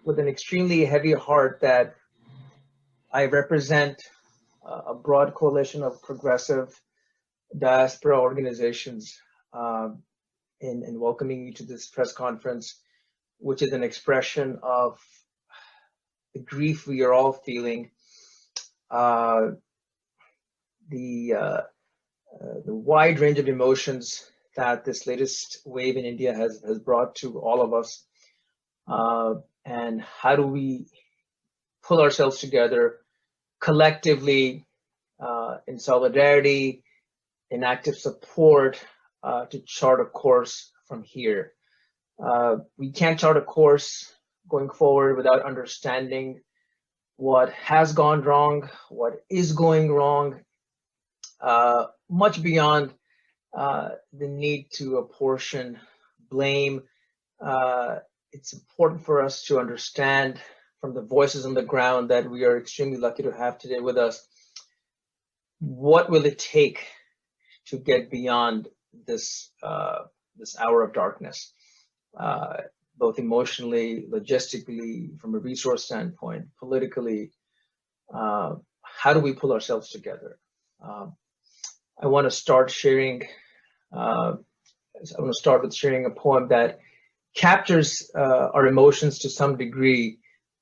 with an extremely heavy heart that I represent a broad coalition of progressive diaspora organizations in welcoming you to this press conference, which is an expression of the grief we are all feeling, the wide range of emotions that this latest wave in India has brought to all of us, and how do we pull ourselves together collectively in solidarity, in active support to chart a course from here. We can't chart a course going forward without understanding what has gone wrong, what is going wrong, much beyond the need to apportion blame. It's important for us to understand from the voices on the ground that we are extremely lucky to have today with us, what will it take to get beyond this this hour of darkness, both emotionally, logistically, from a resource standpoint, politically? How do we pull ourselves together? I want to start sharing. I want to start with sharing a poem that captures our emotions to some degree.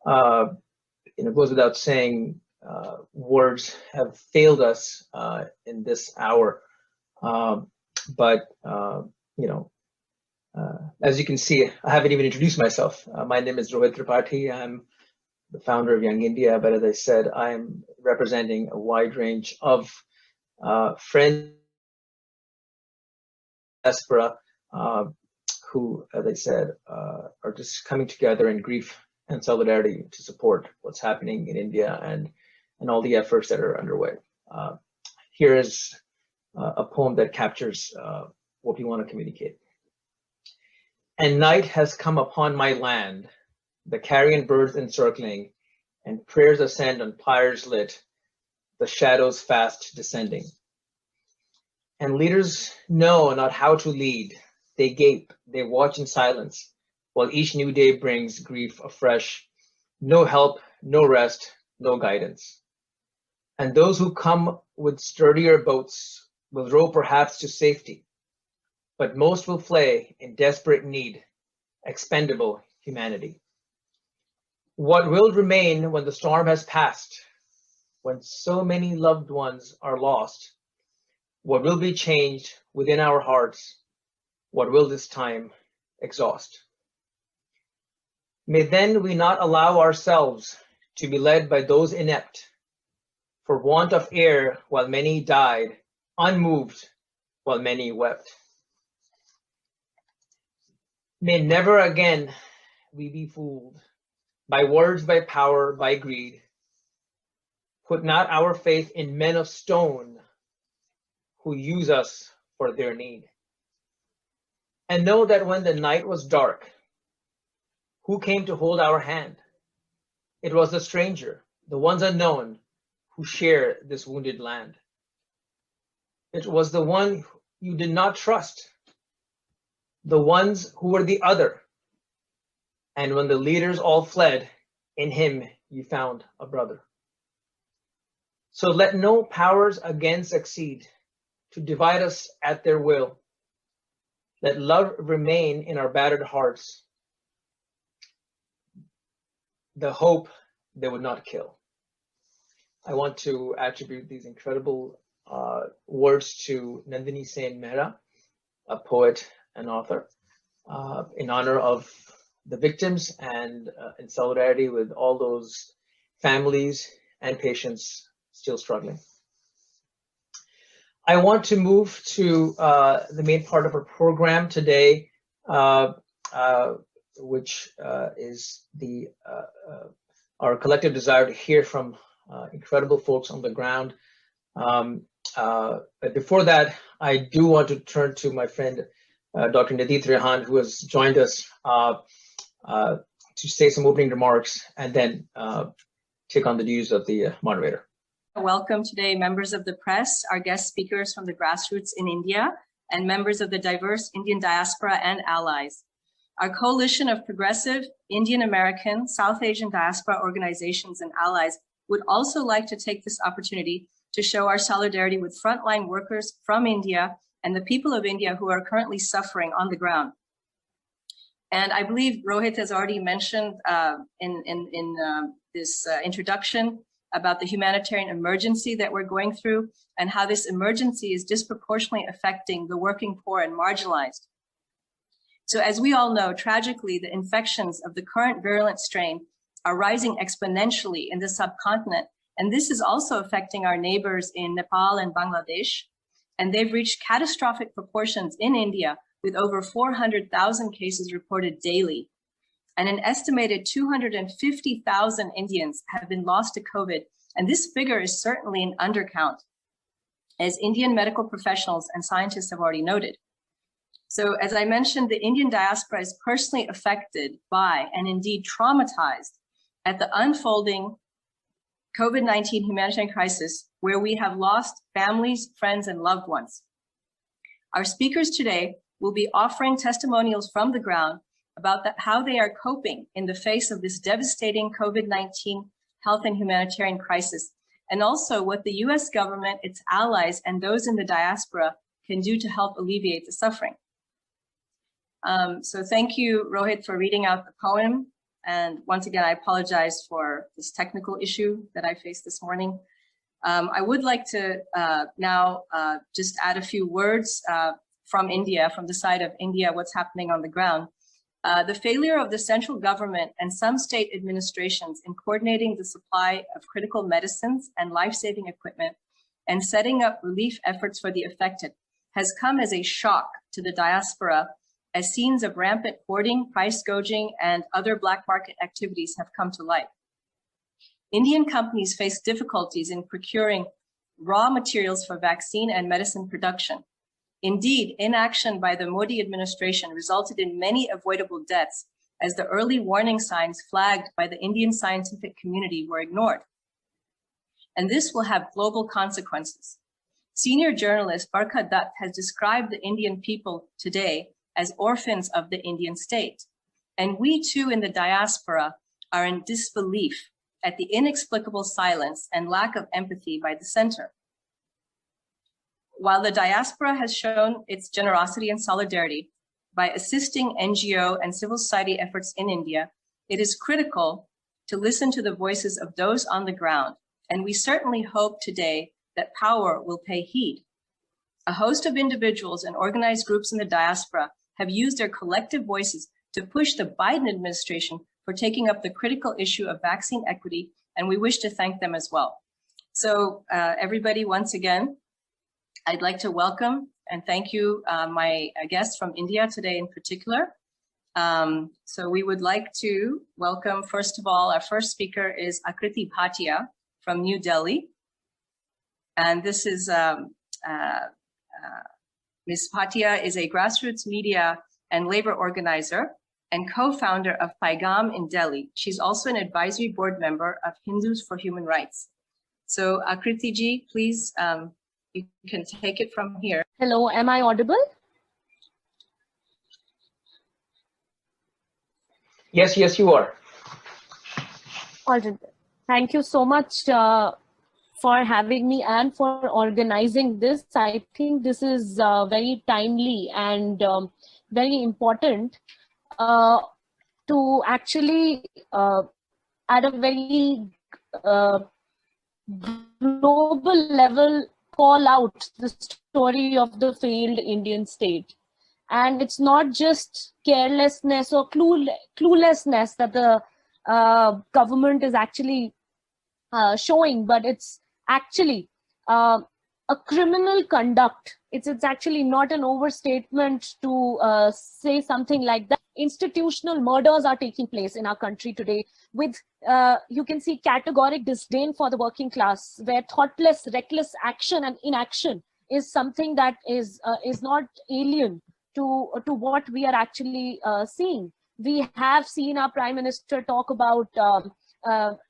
It goes without saying, words have failed us in this hour. But as you can see, I haven't even introduced myself. My name is Roja Singh. I'm the founder of Young India, but as I said, I am representing a wide range of friends, diaspora, who, as I said, are just coming together in grief and solidarity to support what's happening in India and all the efforts that are underway. Here is a poem that captures what we want to communicate. And night has come upon my land, the carrion birds encircling, and prayers ascend on pyres lit, the shadows fast descending. And leaders know not how to lead. They gape, they watch in silence, while each new day brings grief afresh. No help, no rest, no guidance. And those who come with sturdier boats will row perhaps to safety, but most will flay in desperate need, expendable humanity. What will remain when the storm has passed, when so many loved ones are lost? What will be changed within our hearts? What will this time exhaust? May then we not allow ourselves to be led by those inept, for want of air while many died, unmoved while many wept. May never again we be fooled by words, by power, by greed. Put not our faith in men of stone who use us for their need. And know that when the night was dark, who came to hold our hand? It was the stranger, the ones unknown, who share this wounded land. It was the one you did not trust, the ones who were the other. And when the leaders all fled, in him you found a brother. So let no powers again succeed to divide us at their will. Let love remain in our battered hearts, the hope they would not kill. I want to attribute these incredible words to Nandini Sen Mehra, a poet and author, in honor of the victims and in solidarity with all those families and patients still struggling. I want to move to the main part of our program today, which is our collective desire to hear from incredible folks on the ground. But before that, I do want to turn to my friend, Dr. Nadit Rehan, who has joined us to say some opening remarks and then take on the duties of the moderator. Welcome today, members of the press, our guest speakers from the grassroots in India, and members of the diverse Indian diaspora and allies. Our coalition of progressive Indian American, South Asian diaspora organizations and allies would also like to take this opportunity to show our solidarity with frontline workers from India and the people of India who are currently suffering on the ground. And I believe Rohit has already mentioned in this introduction about the humanitarian emergency that we're going through and how this emergency is disproportionately affecting the working poor and marginalized. So as we all know, tragically, the infections of the current virulent strain are rising exponentially in the subcontinent. And this is also affecting our neighbors in Nepal and Bangladesh. And they've reached catastrophic proportions in India with over 400,000 cases reported daily. And an estimated 250,000 Indians have been lost to COVID. And this figure is certainly an undercount, as Indian medical professionals and scientists have already noted. So as I mentioned, the Indian diaspora is personally affected by and indeed traumatized at the unfolding COVID-19 humanitarian crisis, where we have lost families, friends, and loved ones. Our speakers today will be offering testimonials from the ground about how they are coping in the face of this devastating COVID-19 health and humanitarian crisis, and also what the US government, its allies, and those in the diaspora can do to help alleviate the suffering. So thank you, Rohit, for reading out the poem. And once again, I apologize for this technical issue that I faced this morning. I would like to now just add a few words from India, from the side of India, what's happening on the ground. The failure of the central government and some state administrations in coordinating the supply of critical medicines and life-saving equipment and setting up relief efforts for the affected has come as a shock to the diaspora, as scenes of rampant hoarding, price gouging, and other black market activities have come to light. Indian companies face difficulties in procuring raw materials for vaccine and medicine production. Indeed, inaction by the Modi administration resulted in many avoidable deaths, as the early warning signs flagged by the Indian scientific community were ignored. And this will have global consequences. Senior journalist Barkha Dutt has described the Indian people today as orphans of the Indian state. And we too in the diaspora are in disbelief at the inexplicable silence and lack of empathy by the center. While the diaspora has shown its generosity and solidarity by assisting NGO and civil society efforts in India, it is critical to listen to the voices of those on the ground. And we certainly hope today that power will pay heed. A host of individuals and organized groups in the diaspora have used their collective voices to push the Biden administration for taking up the critical issue of vaccine equity, and we wish to thank them as well. So everybody, once again, I'd like to welcome and thank you, my guests from India today in particular. So we would like to welcome, first of all, our first speaker is Akriti Bhatia from New Delhi. And this is Ms. Bhatia is a grassroots media and labor organizer and co-founder of PAIGAM in Delhi. She's also an advisory board member of Hindus for Human Rights. So Akriti ji, please, you can take it from here. Hello, am I audible? Yes, yes, you are. All right. Thank you so much for having me and for organizing this. I think this is very timely and very important to actually at a very global level call out the story of the failed Indian state. And it's not just carelessness or cluelessness that the government is actually showing, but it's actually a criminal conduct. It's actually not an overstatement to say something like that. Institutional murders are taking place in our country today with, you can see, categoric disdain for the working class, where thoughtless, reckless action and inaction is something that is not alien to what we are actually seeing. We have seen our Prime Minister talk about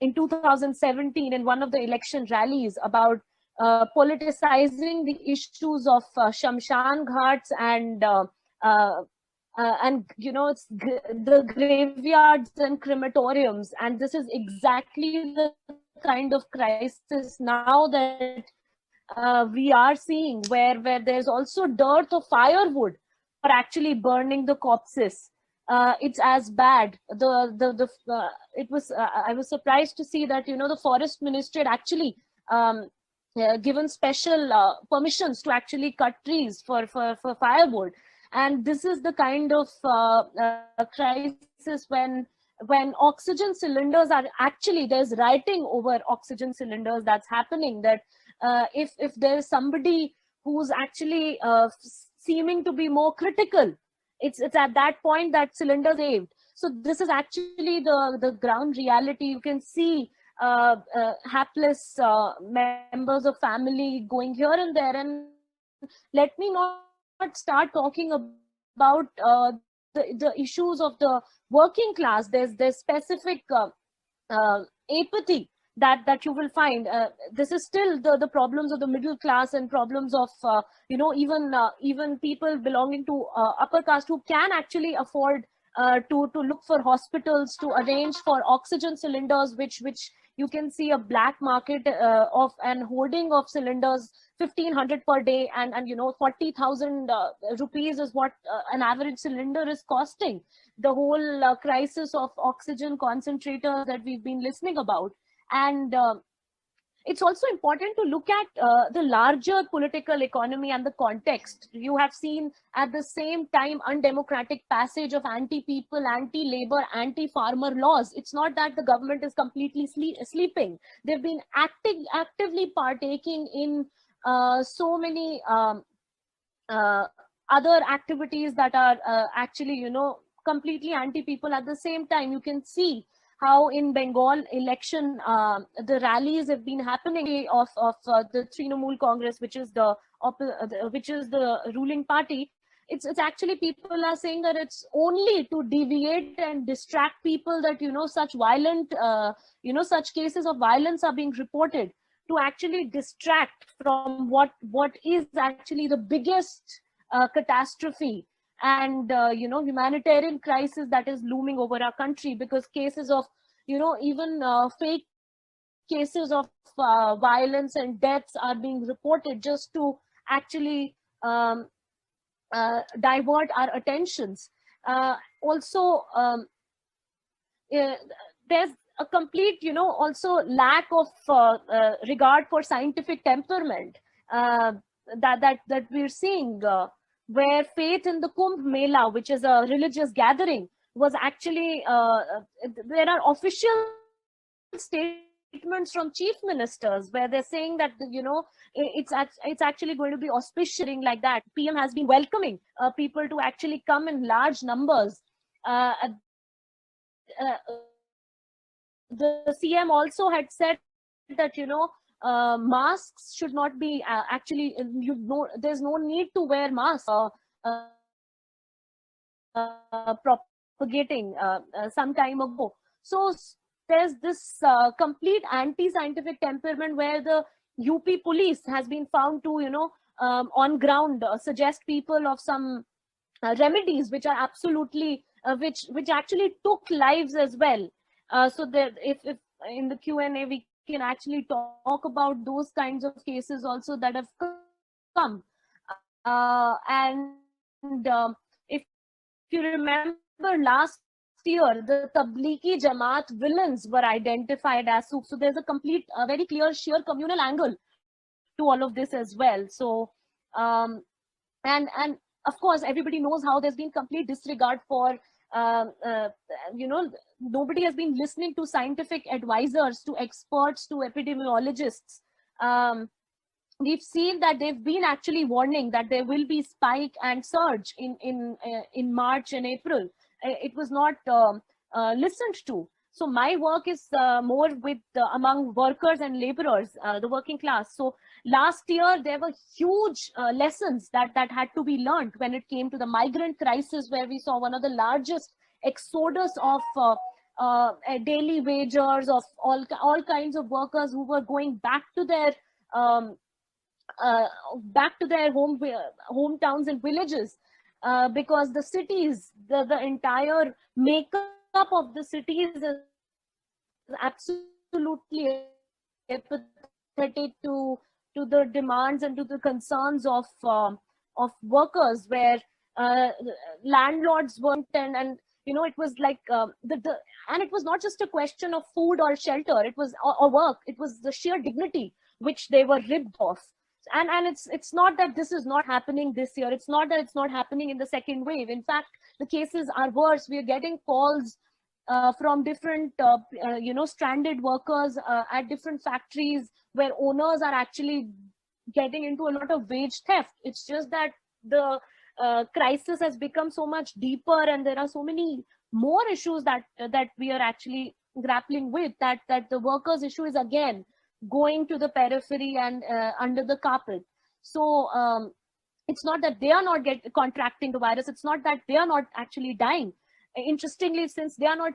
in 2017 in one of the election rallies about politicizing the issues of Shamshan Ghats and and it's the graveyards and crematoriums, and this is exactly the kind of crisis now that we are seeing, where there's also dearth of firewood for actually burning the corpses. It's as bad. It was I was surprised to see that the forest ministry had actually given special permissions to actually cut trees for firewood. And this is the kind of crisis when oxygen cylinders are actually, there's writing over oxygen cylinders that's happening, that if there's somebody who's actually seeming to be more critical, it's at that point that cylinder saved. So this is actually the ground reality. You can see hapless members of family going here and there. And let me not start talking about the issues of the working class. There's specific apathy that you will find. This is still the problems of the middle class and problems of even people belonging to upper caste who can actually afford to look for hospitals, to arrange for oxygen cylinders, which you can see a black market of and hoarding of cylinders, 1,500 per day, and 40,000 rupees is what an average cylinder is costing. The whole crisis of oxygen concentrators that we've been listening about. And it's also important to look at the larger political economy and the context. You have seen at the same time undemocratic passage of anti-people, anti-labor, anti-farmer laws. It's not that the government is completely sleeping. They've been actively partaking in so many other activities that are actually, completely anti-people. At the same time, you can see how in Bengal election, the rallies have been happening of the Trinamool Congress, which is the ruling party. It's actually, people are saying that it's only to deviate and distract people that such violent such cases of violence are being reported, to actually distract from what is actually the biggest catastrophe and humanitarian crisis that is looming over our country, because cases of even fake cases of violence and deaths are being reported just to actually divert our attentions. Also, there's a complete also lack of regard for scientific temperament that we're seeing, where faith in the Kumbh Mela, which is a religious gathering, was actually, there are official statements from chief ministers where they're saying that, it's actually going to be auspicious like that. PM has been welcoming people to actually come in large numbers. The CM also had said that, masks should not be actually, there's no need to wear masks propagating some time ago. So there's this complete anti-scientific temperament where the UP police has been found to, on ground suggest people of some remedies which are absolutely, which actually took lives as well. So that if in the Q&A we can actually talk about those kinds of cases also that have come. If you remember last year, the Tablighi Jamaat villains were identified as so there's a complete, very clear sheer communal angle to all of this as well. So, and of course, everybody knows how there's been complete disregard for, nobody has been listening to scientific advisors, to experts, to epidemiologists. We've seen that they've been actually warning that there will be spike and surge in March and April. It was not listened to. So my work is more with among workers and laborers, the working class. So last year there were huge lessons that had to be learned when it came to the migrant crisis, where we saw one of the largest exodus of daily wagers, of all kinds of workers who were going back to their hometowns and villages. because the cities, the entire makeup of the cities is absolutely apathetic to the demands and to the concerns of workers, where landlords weren't, and it was like and it was not just a question of food or shelter, it was or work, it was the sheer dignity which they were ripped off. And it's not that this is not happening this year, it's not that it's not happening in the second wave. In fact, the cases are worse. We are getting calls from different stranded workers at different factories, where owners are actually getting into a lot of wage theft. It's just that the crisis has become so much deeper, and there are so many more issues that we are actually grappling with, that the workers issue is again going to the periphery and under the carpet. So it's not that they are not contracting the virus, it's not that they are not actually dying. Interestingly, since they are not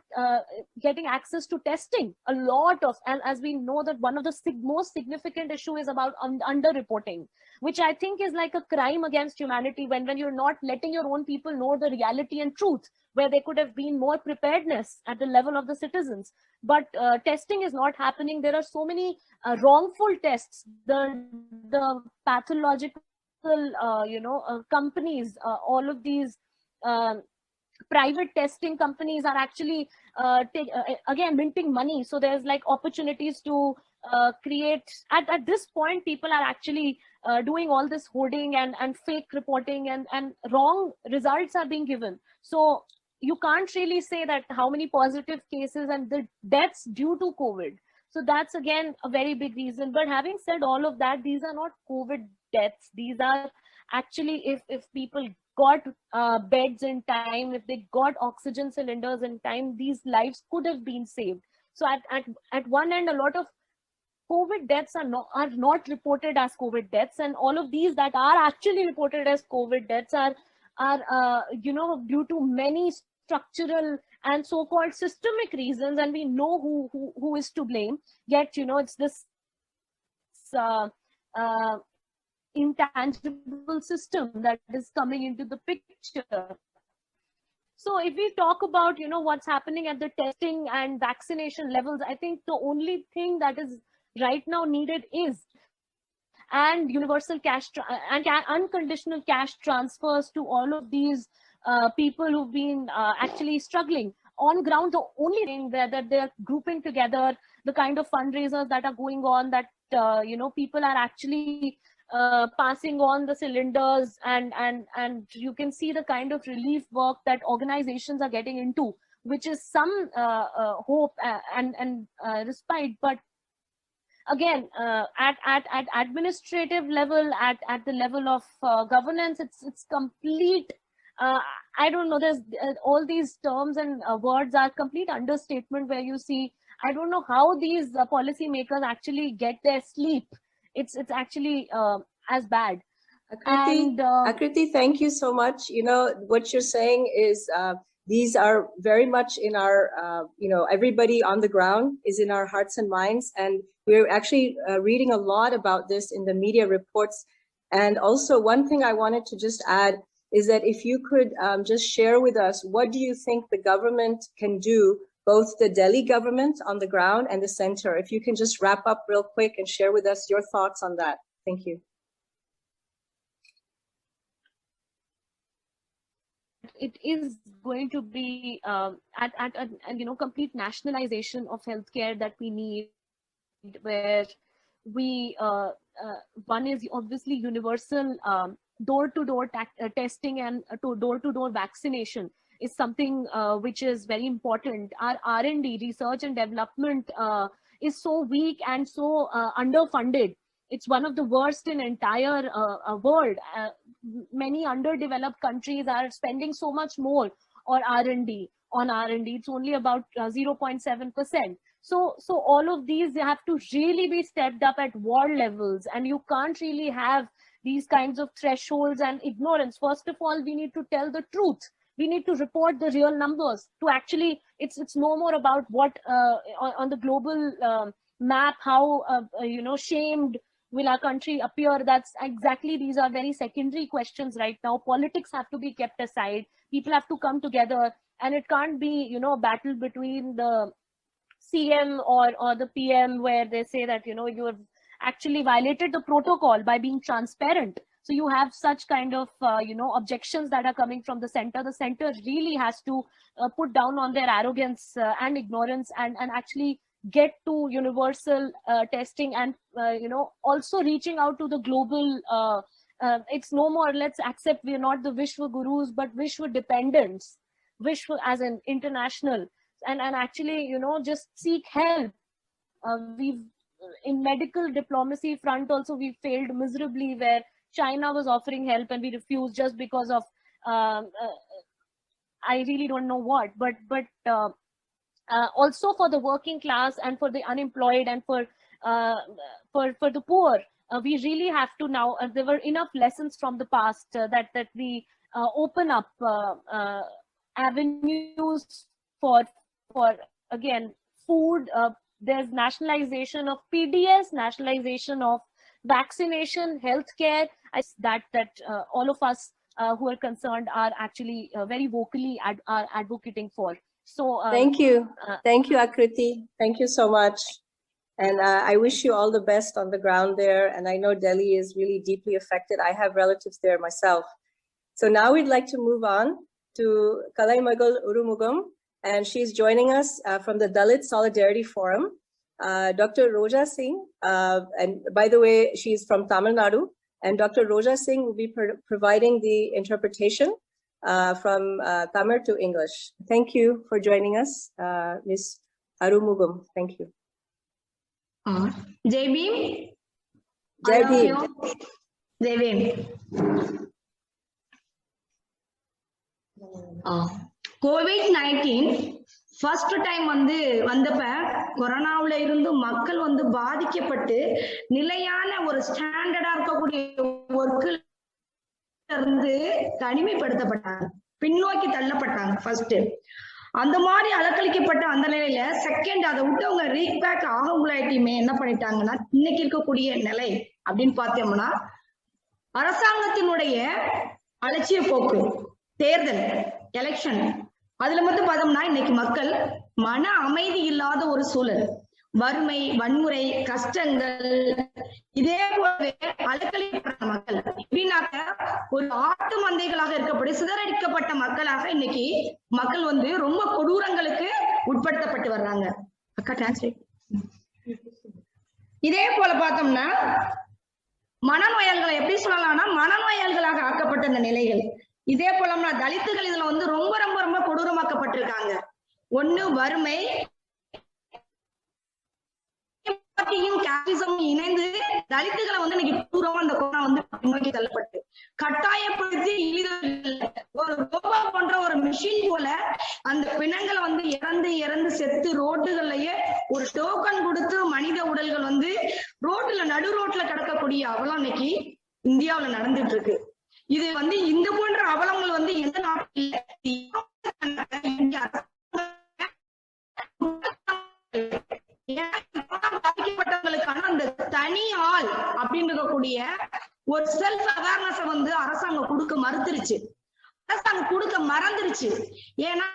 getting access to testing, a lot of, and as we know that one of the most significant issue is about underreporting, which I think is like a crime against humanity, when you're not letting your own people know the reality and truth, where there could have been more preparedness at the level of the citizens. But testing is not happening. There are so many wrongful tests. The pathological companies, all of these private testing companies are actually again minting money. So there's like opportunities to create, at this point people are actually doing all this hoarding and fake reporting, and wrong results are being given. So you can't really say that how many positive cases and the deaths due to COVID. So that's again a very big reason. But having said all of that, these are not COVID deaths. These are actually, if people got beds in time, if they got oxygen cylinders in time, these lives could have been saved. So at one end, a lot of COVID deaths are not reported as COVID deaths, and all of these that are actually reported as COVID deaths are due to many structural and so-called systemic reasons, and we know who is to blame. Yet it's this intangible system that is coming into the picture. So if we talk about what's happening at the testing and vaccination levels, I think the only thing that is right now needed is and universal cash and unconditional cash transfers to all of these people who've been actually struggling on ground. The only thing that they're grouping together, the kind of fundraisers that are going on, that people are actually passing on the cylinders, and you can see the kind of relief work that organizations are getting into, which is some hope and respite. But again, at administrative level, at the level of governance, it's complete. I don't know. There's all these terms and words are complete understatement, where you see, I don't know how these policy makers actually get their sleep. It's actually as bad. Akriti, thank you so much. What you're saying is these are very much in our, everybody on the ground is in our hearts and minds. And we're actually reading a lot about this in the media reports. And also one thing I wanted to just add is that if you could just share with us, what do you think the government can do, both the Delhi government on the ground and the center? If you can just wrap up real quick and share with us your thoughts on that. Thank you. It is going to be at complete nationalization of healthcare that we need, where we one is obviously universal door-to-door testing and door-to-door vaccination is something which is very important. Our R&D, research and development, is so weak and so underfunded. It's one of the worst in entire world. Many underdeveloped countries are spending so much more on R&D. It's only about 0.7%. So all of these, they have to really be stepped up at war levels, and you can't really have these kinds of thresholds and ignorance. First of all, we need to tell the truth. We need to report the real numbers. To actually, it's no more about what on the global map, how shamed will our country appear? That's exactly, these are very secondary questions right now. Politics have to be kept aside. People have to come together, and it can't be, you know, a battle between the CM or the PM where they say that, you know, you have actually violated the protocol by being transparent. So you have such kind of, you know, objections that are coming from the center. The center really has to put down on their arrogance and ignorance and actually get to universal testing and, you know, also reaching out to the global, it's no more, let's accept we're not the Vishwa Gurus, but Vishwa dependents, Vishwa as an international, and actually, you know, just seek help. We've, in medical diplomacy front also, we failed miserably, where China was offering help and we refused just because of, I really don't know what, but also for the working class and for the unemployed and for the poor, we really have to now, there were enough lessons from the past that we open up avenues for again, food. There's nationalization of PDS, nationalization of vaccination, healthcare. That all of us who are concerned are actually very vocally advocating for. So thank you, Akriti. Thank you so much, and I wish you all the best on the ground there. And I know Delhi is really deeply affected. I have relatives there myself. So now we'd like to move on to Kalaimagal Arumugam, and she's joining us from the Dalit Solidarity Forum. Dr. Roja Singh, and by the way, she's from Tamil Nadu, and Dr. Roja Singh will be providing the interpretation from Tamil to English. Thank you for joining us, Ms. Arumugam. Thank you. Jai Bhim. Jai Bhim. Jai Bhim. COVID-19 first time வந்தப்ப கொரோனாவுல இருந்து மக்கள் பாதிக்கப்பட்டு நிலையான ஒரு ஸ்டாண்டர்டா இருக்கக்கூடிய ஒர்க்ல இருந்து தனிமைப்படுத்தப்பட்டாங்க, பின்னோக்கி தள்ளப்பட்டாங்க. ஃபர்ஸ்ட் அந்த மாதிரி அலக்களிக்கப்பட்ட அந்த நிலையில செகண்ட் அதை விட்டு அவங்க ரீபேக் ஆகவுங்களாயிட்டுமே என்ன பண்ணிட்டாங்கன்னா, இன்னைக்கு இருக்கக்கூடிய நிலை அப்படின்னு பார்த்தோம்னா, அரசாங்கத்தினுடைய அலட்சிய போக்கு, தேர்தல் எலெக்ஷன், அதுல மட்டும் பார்த்தோம்னா இன்னைக்கு மக்கள் மன அமைதி இல்லாத ஒரு சூழல், வறுமை, வன்முறை, கஷ்டங்கள், இதே போலவே அலக்களிக்கப்பட்ட மக்கள் எப்படின்னாக்க ஒரு ஆட்டு மந்தைகளாக இருக்கப்பட்டு சிதறடிக்கப்பட்ட மக்களாக இன்னைக்கு மக்கள் ரொம்ப கொடூரங்களுக்கு உட்படுத்தப்பட்டு வர்றாங்க. அக்கா டிரான்ஸ்லேட். இதே போல பார்த்தோம்னா மனநோயாளிகளை எப்படி சொல்லலாம்னா மனநோயாளிகளாக ஆக்கப்பட்ட இந்த நிலைகள். இதே போலம்னா தலித்துகள் இதுல ரொம்ப ரொம்ப ரொம்ப கொடூரமாக்கப்பட்டிருக்காங்க. ஒண்ணு வறுமை, இணைந்து தலித்துகளை இன்னைக்கு தூரம் அந்த கொரோனா நோக்கி தள்ளப்பட்டு கட்டாயப்படுத்தி ஒரு ரோபோ போன்ற ஒரு மிஷின் போல அந்த பிணங்களை இறந்து இறந்து செத்து ரோட்டுகள்லயே ஒரு டோக்கன் கொடுத்து மனித உடல்கள் ரோட்ல நடு ரோட்ல கிடக்கக்கூடிய அவலம் இன்னைக்கு இந்தியாவுல நடந்துட்டு இருக்கு. இது இந்த போன்ற அவலங்கள் எந்த நாட்டில் பாதிக்கப்பட்டவங்களுக்கான அந்த தனி ஆள் அப்படின்னு இருக்கக்கூடிய ஒரு செல்ஃப் அவேர்னஸ் அரசாங்கம் கொடுக்க மறுத்துருச்சு, அரசாங்கம் கொடுக்க மறந்துருச்சு. ஏன்னா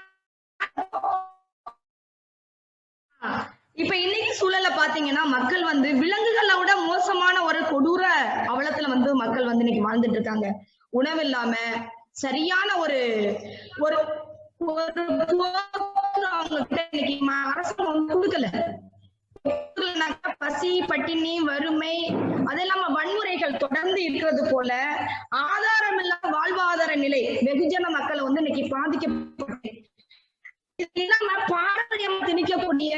இப்ப இன்னைக்கு சூழல பாத்தீங்கன்னா மக்கள் விலங்குகளை விட மோசமான ஒரு கொடூர அவலத்துல மக்கள் இன்னைக்கு வாழ்ந்துட்டு இருக்காங்க. உணவு இல்லாம சரியான ஒரு அவங்க கிட்ட இன்னைக்கு அரசாங்கம் கொடுக்கல. பசி, பட்டினி, வறுமை, அது இல்லாம வன்முறைகள் தொடர்ந்து இருக்கிறது போல ஆதாரம் இல்லாத வாழ்வாதார நிலை வெகுஜன மக்களை இன்னைக்கு பாதிக்கப்பட்டு இது இல்லாம பாரம்பரியம் திணிக்கக்கூடிய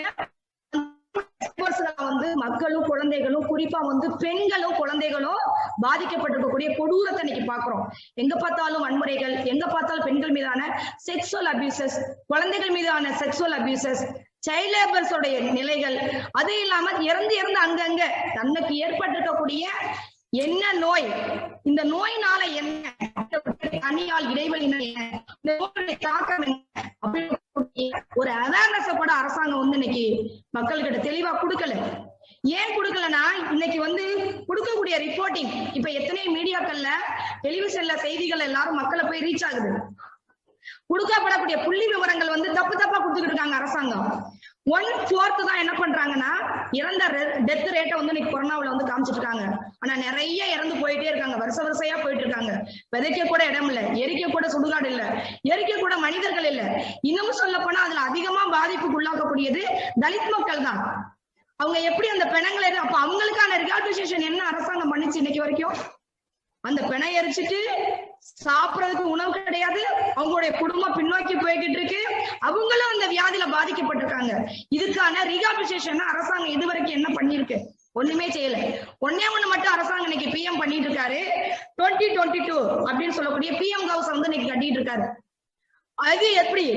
மக்களும் குழந்தைகளும் குறிப்பா பெண்களும் குழந்தைகளும் பாதிக்கப்பட்டிருக்கக்கூடிய கொடூரத்தை இன்னைக்கு பாக்குறோம். எங்க பார்த்தாலும் வன்முறைகள், எங்க பார்த்தாலும் பெண்கள் மீதான செக்சுவல் அபியூசஸ், குழந்தைகள் மீதான செக்சுவல் அபியூசஸ், சைல்ட் லேபர்ஸ் உடைய நிலைகள், அது இல்லாம இறந்து அங்கங்க தனக்கு ஏற்பட்டிருக்கக்கூடிய என்ன நோய், இந்த நோயினால என்ன, தனியால் இடைவெளி என்ன, இந்த நோயுடைய தாக்கம் என்ன அப்படின்னு ஒரு அவேர்னஸ் கூட அரசாங்கம் இன்னைக்கு மக்கள்கிட்ட தெளிவா கொடுக்கல. ஏன் கொடுக்கலன்னா இன்னைக்கு வந்து கொடுக்கக்கூடிய ரிப்போர்ட்டிங் இப்ப எத்தனை மீடியாக்கள்ல டெலிவிஷன்ல செய்திகள் எல்லாரும் மக்களை போய் ரீச் ஆகுது. கொடுக்கப்படக்கூடிய புள்ளி விவரங்கள் வந்து தப்பு தப்பா கொடுத்துக்கிட்டு இருக்காங்க அரசாங்கம். 1/4 தான் என்ன பண்றாங்கன்னா இறந்த டெத் ரேட்டை வந்து இன்னைக்கு கொரோனாவில் வந்து காமிச்சிட்டு இருக்காங்க. ஆனா நிறைய இறந்து போயிட்டே இருக்காங்க, வரிசையா போயிட்டு இருக்காங்க. விதைக்க கூட இடம் இல்ல, எரிக்க கூட சுடுகாடு இல்ல, எரிக்க கூட மனிதர்கள் இல்ல. இன்னமும் சொல்ல போனா அதுல அதிகமா பாதிப்புக்கு உள்ளாக்கக்கூடியது தலித் மக்கள் தான். அவங்க எப்படி அந்த பிணங்களை அப்ப அவங்களுக்கான ரிகால்பிசேஷன் என்ன அரசாங்கம் பண்ணிச்சு இன்னைக்கு வரைக்கும்? அந்த பிணை எரிச்சிட்டு சாப்பிடறதுக்கு உணவு கிடையாது, அவங்களுடைய குடும்பம் பின்னோக்கி போய்கிட்டு இருக்கு, அவங்களும் அந்த வியாதியில பாதிக்கப்பட்டிருக்காங்க. இதுக்கான ரீகாபிசேஷன் அரசாங்கம் இது வரைக்கும் என்ன பண்ணிருக்கு? ஒண்ணுமே செய்யல. ஒண்ணு மட்டும் அரசாங்கம் இன்னைக்கு பிஎம் பண்ணிட்டு இருக்காரு. 2022 அப்படின்னு சொல்லக்கூடிய பிஎம் ஹவுஸ் வந்து இன்னைக்கு கட்டிட்டு இருக்காரு. அது எப்படி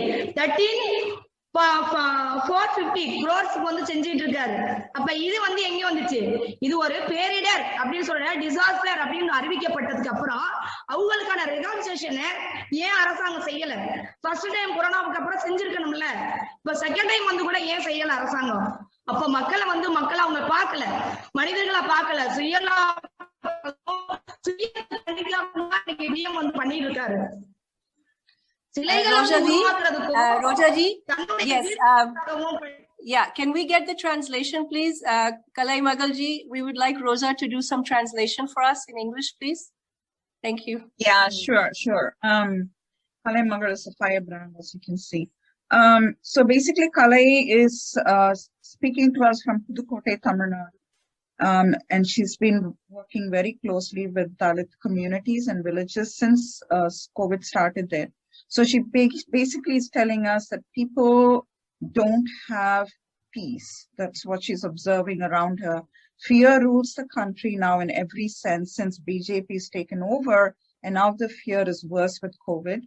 450 crores வந்து செஞ்சிட்டு இருக்காரு. அப்ப இது வந்து எங்க வந்துச்சு? இது ஒரு பேரிடர் அப்படின்னு சொல்ற டிசாஸ்டர் அப்படின்னு அறிவிக்கப்பட்டதுக்கு அப்புறம் அவங்களுக்கான ரெகான்சேஷன் ஏன் அரசாங்கம் செய்யல? ஃபர்ஸ்ட் டைம் கொரோனாவுக்கு அப்புறம் செஞ்சிருக்கணும்ல, இப்ப செகண்ட் டைம் வந்து கூட ஏன் செய்யல அரசாங்கம்? அப்ப மக்களை அவங்க பார்க்கல, மனிதர்களா பார்க்கல, சுயம் வந்து பண்ணிட்டு இருக்காரு. Roja ji, yes. Yeah, can we get the translation, please? Kalaimagal ji, we would like Roja to do some translation for us in English, please. Thank you. Yeah, sure. Kalaimagal is a firebrand, as you can see. So basically, Kalai is speaking to us from Pudukkottai, Tamil Nadu. And she's been working very closely with Dalit communities and villages since COVID started there. So she basically is telling us that people don't have peace. That's what she's observing around her. Fear rules the country now in every sense since BJP is taken over, and now the fear is worse with COVID.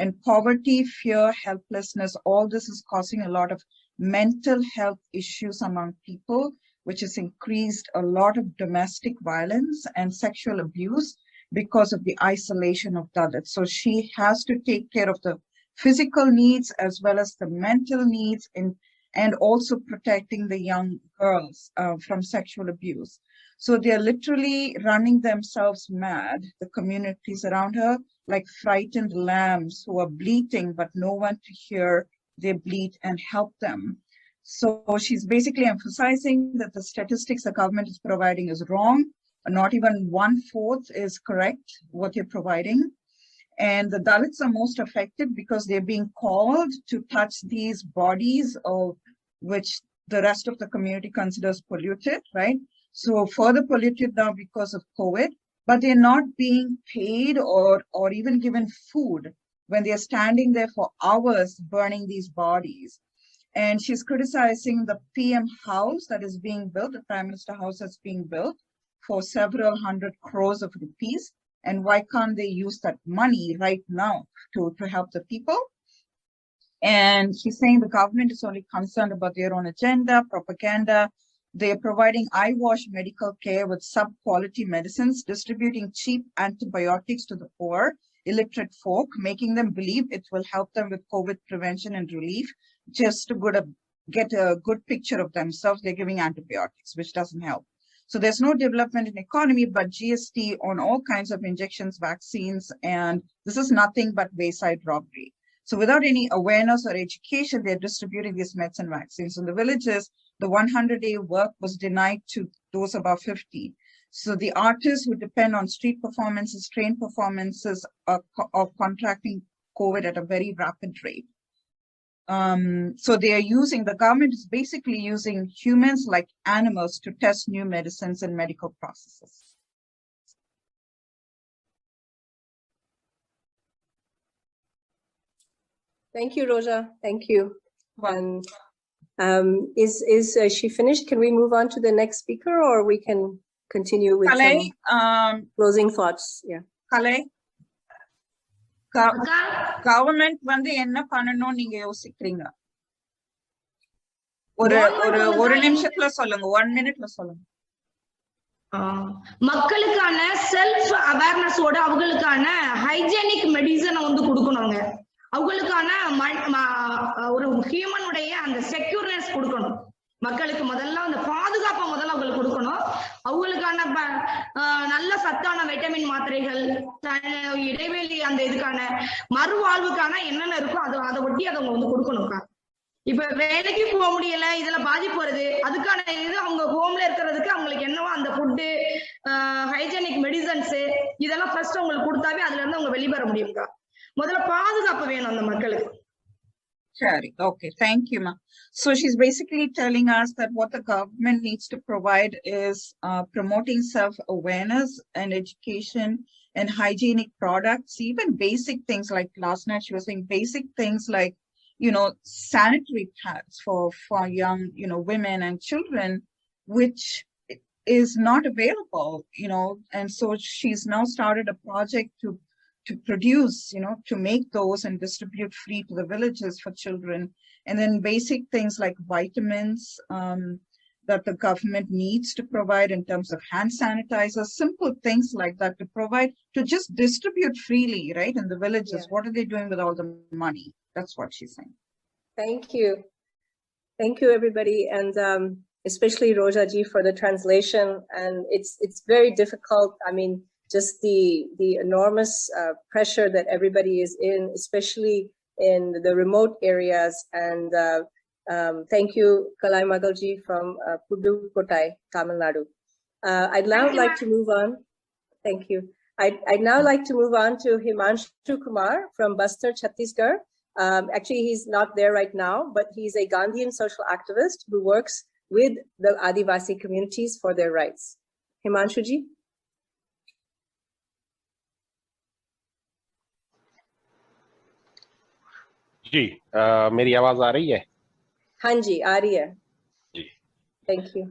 And poverty, fear, helplessness, all this is causing a lot of mental health issues among people, which has increased a lot of domestic violence and sexual abuse because of the isolation of Dalit. So she has to take care of the physical needs as well as the mental needs and also protecting the young girls from sexual abuse. So they are literally running themselves mad, the communities around her, like frightened lambs who are bleating, but no one to hear they bleat and help them. So she's basically emphasizing that the statistics the government is providing is wrong. Not even 1/4 is correct, what you're providing. And the Dalits are most affected because they're being called to touch these bodies of which the rest of the community considers polluted, right? So further polluted now because of COVID, but they're not being paid or even given food when they're standing there for hours burning these bodies. And she's criticizing the PM house that is being built, the Prime Minister house that's being built, for several hundred crores of rupees. And why can't they use that money right now to help the people? And she's saying the government is only concerned about their own agenda, propaganda. They're providing eyewash medical care with sub-quality medicines, distributing cheap antibiotics to the poor, illiterate folk, making them believe it will help them with COVID prevention and relief. Just to get a good picture of themselves, they're giving antibiotics, which doesn't help. So there's no development in economy, but GST on all kinds of injections, vaccines, and this is nothing but wayside robbery. So without any awareness or education, they're distributing these medicine vaccines. In the villages, the 100-day work was denied to those above 50. So the artists who depend on street performances, train performances, are contracting COVID at a very rapid rate. So they are the government is basically using humans like animals to test new medicines and medical processes. Thank you, Roja. Thank you. Is she finished? Can we move on to the next speaker, or we can continue with some closing thoughts? Yeah. Kalai, government வந்து என்ன பண்ணணும் நீங்க யோசிக்கிறீங்க? ஒரு நிமிஷத்துல சொல்லுங்க, 1 minute சொல்லுங்க. மக்களுக்கான செல்ஃப் அவேர்னஸோட அவங்களுக்கான ஹைஜீனிக் மெடிசனை வந்து கொடுக்கணுங்க. அவங்களுக்கான ஒரு ஹியூமனுடைய அந்த செக்யூர்னஸ் கொடுக்கணும். மக்களுக்கு முதல்ல அந்த பாதுகாப்பை முதல்ல அவங்களுக்கு கொடுக்கணும். அவங்களுக்கான நல்ல சத்தான வைட்டமின் மாத்திரைகள், இடைவெளி அந்த இதுக்கான மறுவாழ்வுக்கான என்னென்ன இருக்கோ அதை ஒட்டி அதை அவங்க வந்து கொடுக்கணும்க்கா. இப்ப வேலைக்கு போக முடியல, இதுல பாதிப்பு வருது, அதுக்கான இது அவங்க ஹோம்ல இருக்கிறதுக்கு அவங்களுக்கு என்னவோ அந்த ஃபுட்டு, ஹைஜெனிக் மெடிசன்ஸ் இதெல்லாம் ஃபர்ஸ்ட் அவங்களுக்கு கொடுத்தாவே அதுல இருந்து அவங்க வெளிவர முடியும்க்கா. முதல்ல பாதுகாப்பு வேணும் அந்த மக்களுக்கு. Sure. Okay, thank you, ma. So she's basically telling us that what the government needs to provide is promoting self-awareness and education and hygienic products, even basic things like last night she was saying basic things like, sanitary pads for young, women and children, which is not available, and so she's now started a project to produce, to make those and distribute free to the villages for children. And then basic things like vitamins that the government needs to provide in terms of hand sanitizers, simple things like that to provide, to just distribute freely, right, in the villages. Yeah. What are they doing with all the money? That's what she's saying. Thank you. Thank you, everybody. And especially Roja ji for the translation. And it's very difficult. I mean, just the enormous pressure that everybody is in, especially in the remote areas. And thank you, Kalaimagal ji from Pudukkottai, Tamil Nadu. I'd now like to move on. Thank you. I'd now like to move on to Himanshu Kumar from Bastar, Chhattisgarh. Actually, he's not there right now, but he's a Gandhian social activist who works with the Adivasi communities for their rights. Himanshu ji. जी, मेरी आवाज आ रही है? हाँ जी, आ रही है जी। Thank you.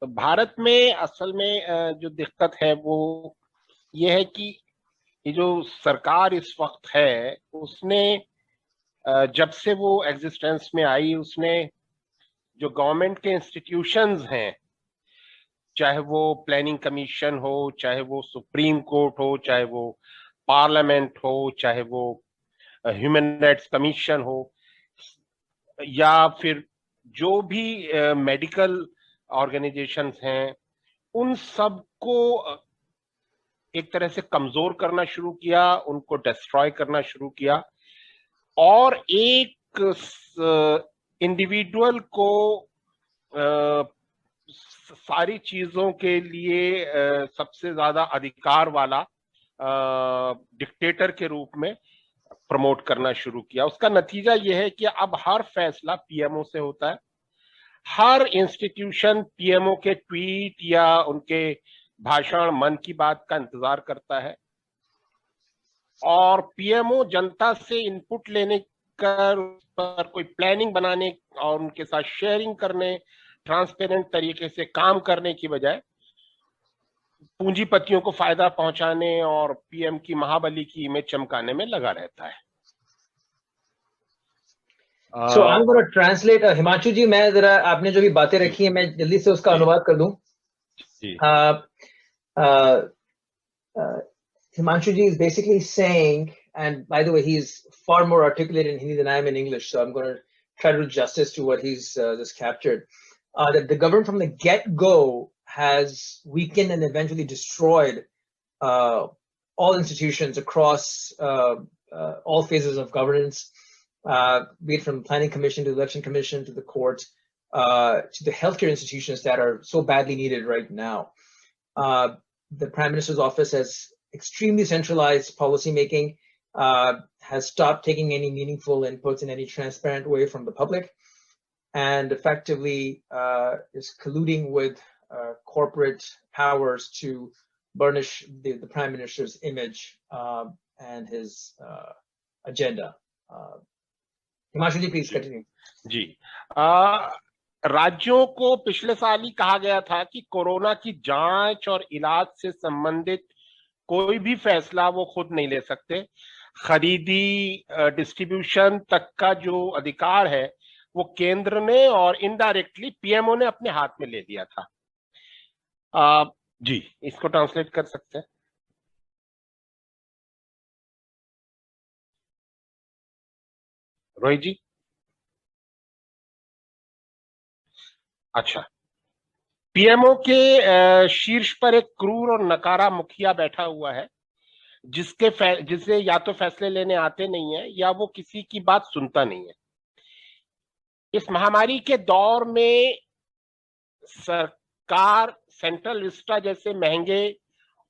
तो भारत में असल में जो दिक्कत है वो ये है कि ये जो सरकार इस वक्त है उसने जब से वो एग्जिस्टेंस में आई उसने जो गवर्नमेंट के इंस्टीट्यूशंस हैं, चाहे वो प्लानिंग कमीशन हो, चाहे वो सुप्रीम कोर्ट हो, चाहे वो पार्लियामेंट हो, चाहे वो ह्यूमन राइट्स कमीशन हो, या फिर जो भी मेडिकल ऑर्गेनाइजेशंस हैं, उन सबको एक तरह से कमजोर करना शुरू किया, उनको डिस्ट्रॉय करना शुरू किया, और एक इंडिविजुअल को सारी चीजों के लिए सबसे ज्यादा अधिकार वाला डिक्टेटर के रूप में प्रमोट करना शुरू किया। उसका नतीजा यह है कि अब हर फैसला पीएमओ से होता है, हर इंस्टीट्यूशन पीएमओ के ट्वीट या उनके भाषण, मन की बात का इंतजार करता है, और पीएमओ जनता से इनपुट लेने पर कोई प्लानिंग बनाने और उनके साथ शेयरिंग करने, ट्रांसपेरेंट तरीके से काम करने की बजाय पूंजीपतियों को फायदा पहुंचाने और पीएम की महाबली की इमेज चमकाने में लगा रहता है। So I'm going to translate. Himanshu जी, मैं जरा आपने जो भी बातें रखी है मैं जल्दी से उसका अनुवाद कर दूं। Himanshu ji is basically saying, and by the way, he's far more articulate in Hindi than I am in English, so I'm going to try to do justice to what he's just captured. That the government from the get-go has weakened and eventually destroyed all institutions across all phases of governance, be it from planning commission to the election commission to the court, to the healthcare institutions that are so badly needed right now. The Prime Minister's office has extremely centralized policymaking, has stopped taking any meaningful inputs in any transparent way from the public, and effectively is colluding with corporate powers to burnish the Prime Minister's image and his agenda. Himanshu ji, please continue. जी, राज्यों को पिछले साल ही कहा गया था कि corona की जांच और इलाज से संबंधित कोई भी फैसला वो खुद नहीं ले सकते। खरीदी, डिस्ट्रीब्यूशन तक का जो अधिकार है वो केंद्र ने और इनडायरेक्टली पीएमओ ने अपने हाथ में ले लिया था। जी, इसको ट्रांसलेट कर सकते हैं? रोहित जी। अच्छा, पीएमओ के शीर्ष पर एक क्रूर और नकारा मुखिया बैठा हुआ है जिसे या तो फैसले लेने आते नहीं है या वो किसी की बात सुनता नहीं है। इस महामारी के दौर में सरकार सेंट्रल विस्टा जैसे महंगे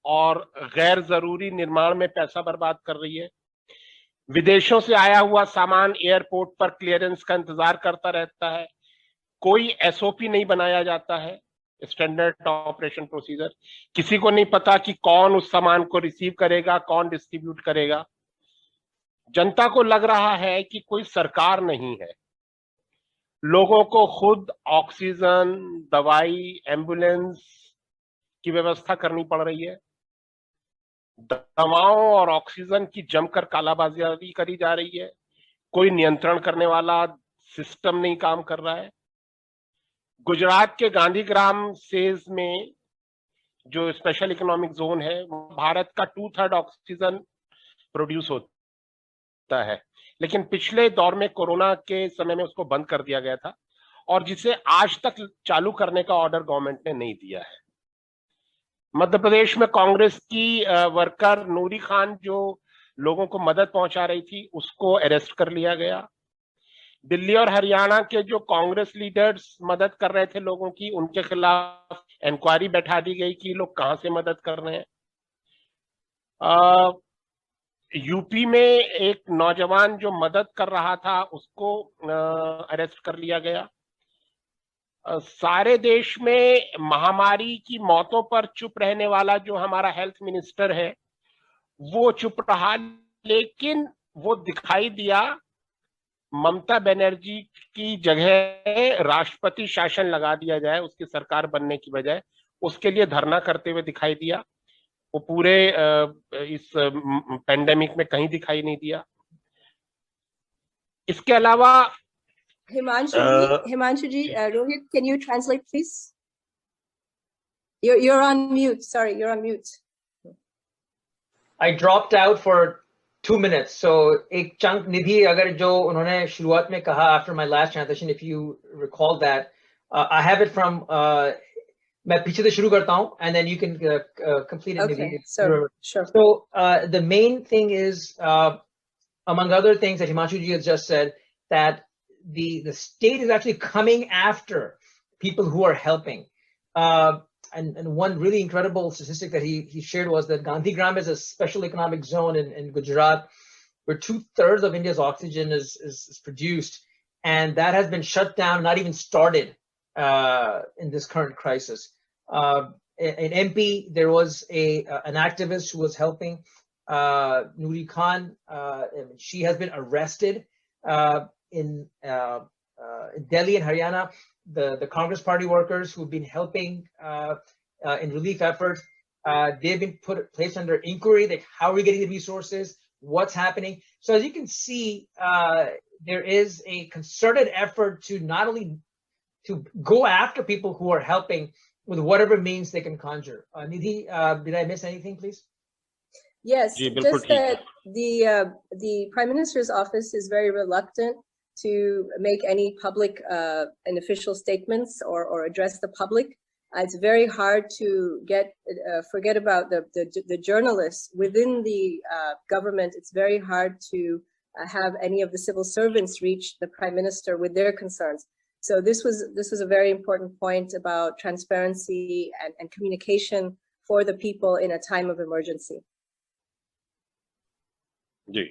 और गैर जरूरी निर्माण में पैसा बर्बाद कर रही है। विदेशों से आया हुआ सामान एयरपोर्ट पर क्लियरेंस का इंतजार करता रहता है। कोई एसओपी नहीं बनाया जाता है, स्टैंडर्ड ऑपरेशन प्रोसीजर। किसी को नहीं पता कि कौन उस सामान को रिसीव करेगा, कौन डिस्ट्रीब्यूट करेगा। जनता को लग रहा है कि कोई सरकार नहीं है। लोगों को खुद ऑक्सीजन, दवाई, एम्बुलेंस की व्यवस्था करनी पड़ रही है। दवाओं और ऑक्सीजन की जमकर कालाबाजारी करी जा रही है। कोई नियंत्रण करने वाला सिस्टम नहीं काम कर रहा है। गुजरात के गांधीग्राम सेज में जो स्पेशल इकोनॉमिक जोन है, भारत का 2/3 ऑक्सीजन प्रोड्यूस होता है, लेकिन पिछले दौर में कोरोना के समय में उसको बंद कर दिया गया था और जिसे आज तक चालू करने का ऑर्डर गवर्नमेंट ने नहीं दिया है। मध्य प्रदेश में कांग्रेस की वर्कर नूरी खान जो लोगों को मदद पहुंचा रही थी, उसको अरेस्ट कर लिया गया। दिल्ली और हरियाणा के जो कांग्रेस लीडर्स मदद कर रहे थे लोगों की, उनके खिलाफ इंक्वायरी बैठा दी गई कि लोग कहां से मदद कर रहे हैं। यूपी में एक नौजवान जो मदद कर रहा था, उसको अरेस्ट कर लिया गया। सारे देश में महामारी की मौतों पर चुप रहने वाला जो हमारा हेल्थ मिनिस्टर है, वो चुप रहा, लेकिन वो दिखाई दिया ममता बनर्जी की जगह राष्ट्रपति शासन लगा दिया जाए उसकी सरकार बनने की बजाय, उसके लिए धरना करते हुए दिखाई दिया। वो पूरे इस पेंडेमिक में कहीं दिखाई नहीं दिया। इसके अलावा Himanshu ji, Rohit, can you translate, please? You're on mute. Sorry, you're on mute. I dropped out for 2 minutes. So एक chunk निधि अगर जो उन्होंने शुरुआत में कहा after my last transition, if you recall that, I have it from मैं पीछे से शुरू करता हूँ and then you can complete it. Okay, sure. So the main thing is, among other things that Himanshu ji has just said, that the state is actually coming after people who are helping. And one really incredible statistic that he shared was that Gandhigram is a special economic zone in Gujarat, where 2/3 of India's oxygen is produced, and that has been shut down, not even started in this current crisis. In MP, there was an activist who was helping, Nuri Khan. She has been arrested. In Delhi and Haryana, the Congress Party workers who've been helping in relief efforts, they've been placed under inquiry. Like, how are we getting the resources? What's happening? So as you can see, there is a concerted effort to not only to go after people who are helping with whatever means they can conjure. Nidhi, did I miss anything, please? Yes, just that the Prime Minister's office is very reluctant to make any public and official statements or address the public. It's very hard to forget about the journalists within the government. It's very hard to have any of the civil servants reach the Prime Minister with their concerns. So this was a very important point about transparency and communication for the people in a time of emergency. जी,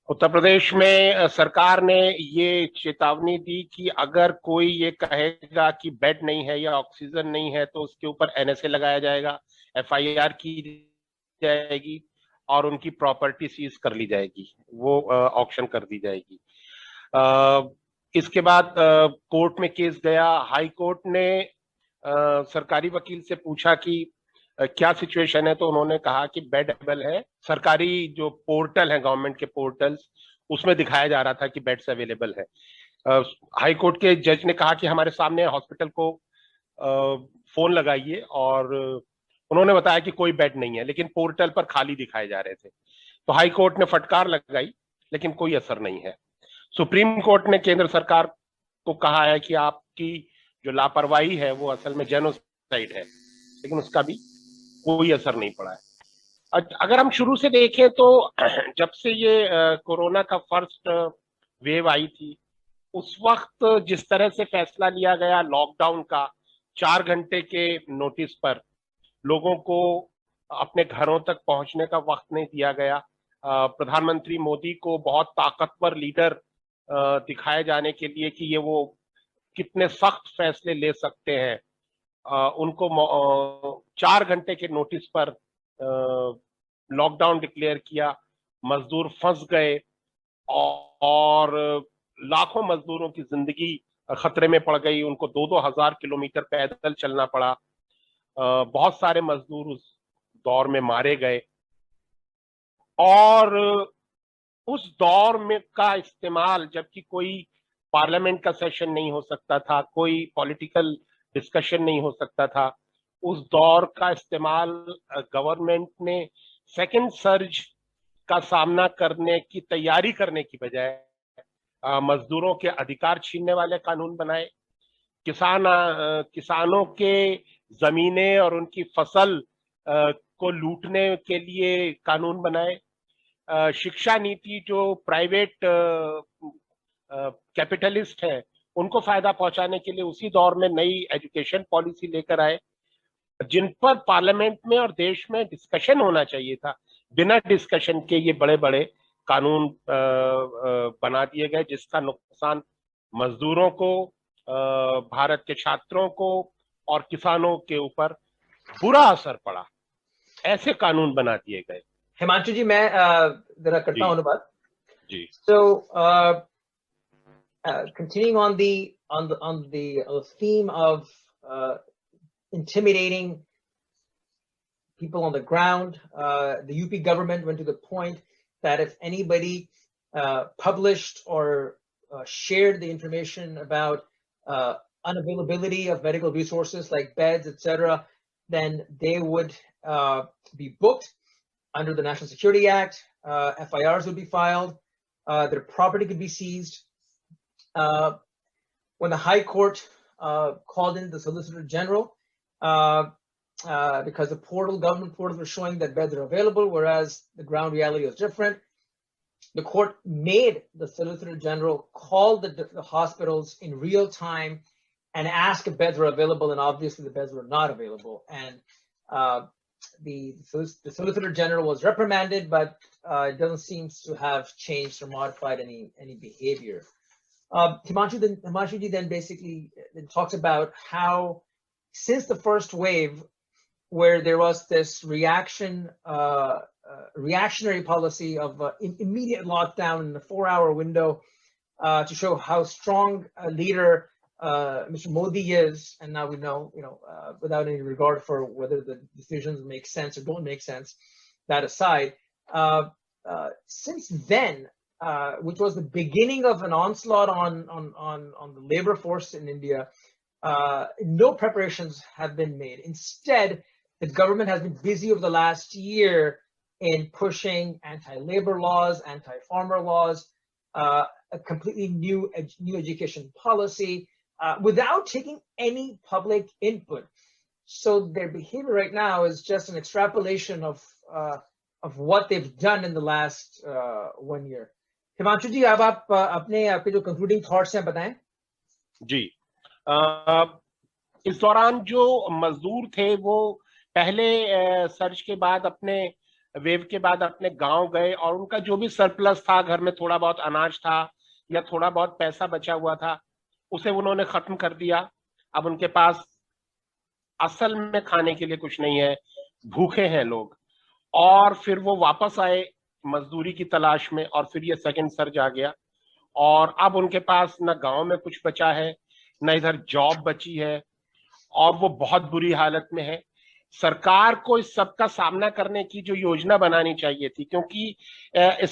उत्तर प्रदेश में सरकार ने ये चेतावनी दी कि अगर कोई ये कहेगा कि बेड नहीं है या ऑक्सीजन नहीं है तो उसके ऊपर एनएसए लगाया जाएगा, एफआईआर की जाएगी और उनकी प्रॉपर्टी सीज कर ली जाएगी, वो ऑक्शन कर दी जाएगी। इसके बाद कोर्ट में केस गया। हाई कोर्ट ने सरकारी वकील से पूछा कि क्या सिचुएशन है, तो उन्होंने कहा कि बेड अवेलेबल है। सरकारी जो पोर्टल है, गवर्नमेंट के पोर्टल्स, उसमें दिखाया जा रहा था कि बेड्स अवेलेबल है। हाई कोर्ट के जज ने कहा कि हमारे सामने हॉस्पिटल को फोन लगाइए, और उन्होंने बताया कि कोई बेड नहीं है, लेकिन पोर्टल पर खाली दिखाए जा रहे थे। तो हाई कोर्ट ने फटकार लगाई, लेकिन कोई असर नहीं है। सुप्रीम कोर्ट ने केंद्र सरकार को कहा है कि आपकी जो लापरवाही है वो असल में जेनोसाइड है, लेकिन उसका भी कोई असर नहीं पड़ा है। अगर हम शुरू से देखें तो जब से ये कोरोना का फर्स्ट वेव आई थी, उस वक्त जिस तरह से फैसला लिया गया लॉकडाउन का, 4 घंटे के नोटिस पर लोगों को अपने घरों तक पहुंचने का वक्त नहीं दिया गया। प्रधानमंत्री मोदी को बहुत ताकतवर लीडर दिखाए जाने के लिए कि ये वो कितने सख्त फैसले ले सकते हैं, उनको 4 घंटे के नोटिस पर लॉकडाउन डिक्लेयर किया। मजदूर फंस गए और लाखों मजदूरों की जिंदगी खतरे में पड़ गई, उनको 2-2 हजार किलोमीटर पैदल चलना पड़ा। बहुत सारे मजदूर उस दौर में मारे गए और उस दौर में का इस्तेमाल, जबकि कोई पार्लियामेंट का सेशन नहीं हो सकता था, कोई पॉलिटिकल डिस्कशन नहीं हो सकता था, उस दौर का इस्तेमाल गवर्नमेंट ने सेकंड सर्ज का सामना करने की तैयारी करने की बजाय मजदूरों के अधिकार छीनने वाले कानून बनाए, किसानों के जमीनें और उनकी फसल को लूटने के लिए कानून बनाए, शिक्षा नीति जो प्राइवेट कैपिटलिस्ट है उनको फायदा पहुंचाने के लिए उसी दौर में नई एजुकेशन पॉलिसी लेकर आए, जिन पर पार्लियामेंट में और देश में डिस्कशन होना चाहिए था। बिना डिस्कशन के ये बड़े बड़े कानून बना दिए गए, जिसका नुकसान मजदूरों को, भारत के छात्रों को और किसानों के ऊपर बुरा असर पड़ा। ऐसे कानून बना दिए गए। हिमांशु जी, मैं जरा करता हूं अनुवाद जी। So continuing on the theme of intimidating people on the ground, the UP government went to the point that if anybody published or shared the information about unavailability of medical resources like beds, etc., then they would be booked under the National Security Act. FIRs would be filed. Their property could be seized. When the High Court called in the Solicitor General, because the government portals were showing that beds are available, whereas the ground reality was different, the court made the Solicitor General call the hospitals in real time and ask if beds were available, and obviously the beds were not available. And the Solicitor General was reprimanded, but it doesn't seem to have changed or modified any behavior. Himanshu ji then basically talks about how since the first wave, where there was this reactionary policy of immediate lockdown in the 4-hour window to show how strong a leader Mr. Modi is, and now we know, without any regard for whether the decisions make sense or don't make sense, that aside, since then, which was the beginning of an onslaught on the labor force in India, no preparations have been made. Instead, the government has been busy over the last year in pushing anti-labor laws, anti-farmer laws, a completely new education policy, without taking any public input. So their behavior right now is just an extrapolation of what they've done in the last 1 year. Himanshu जी, अब आप अपने आपके जो concluding thoughts हैं बताएं। जी, इस दौरान जो मजदूर थे वो पहले सर्च के बाद, अपने वेव के बाद अपने गांव गए और उनका जो भी सरप्लस था, घर में थोड़ा बहुत अनाज था या थोड़ा बहुत पैसा बचा हुआ था, उसे उन्होंने खत्म कर दिया। अब उनके पास असल में खाने के लिए कुछ नहीं है, भूखे हैं लोग, और फिर वो वापस आए मजदूरी की तलाश में, और फिर ये सेकंड सर्ज आ गया और अब उनके पास न गांव में कुछ बचा है, न इधर जॉब बची है, और वो बहुत बुरी हालत में है। सरकार को इस सब का सामना करने की जो योजना बनानी चाहिए थी, क्योंकि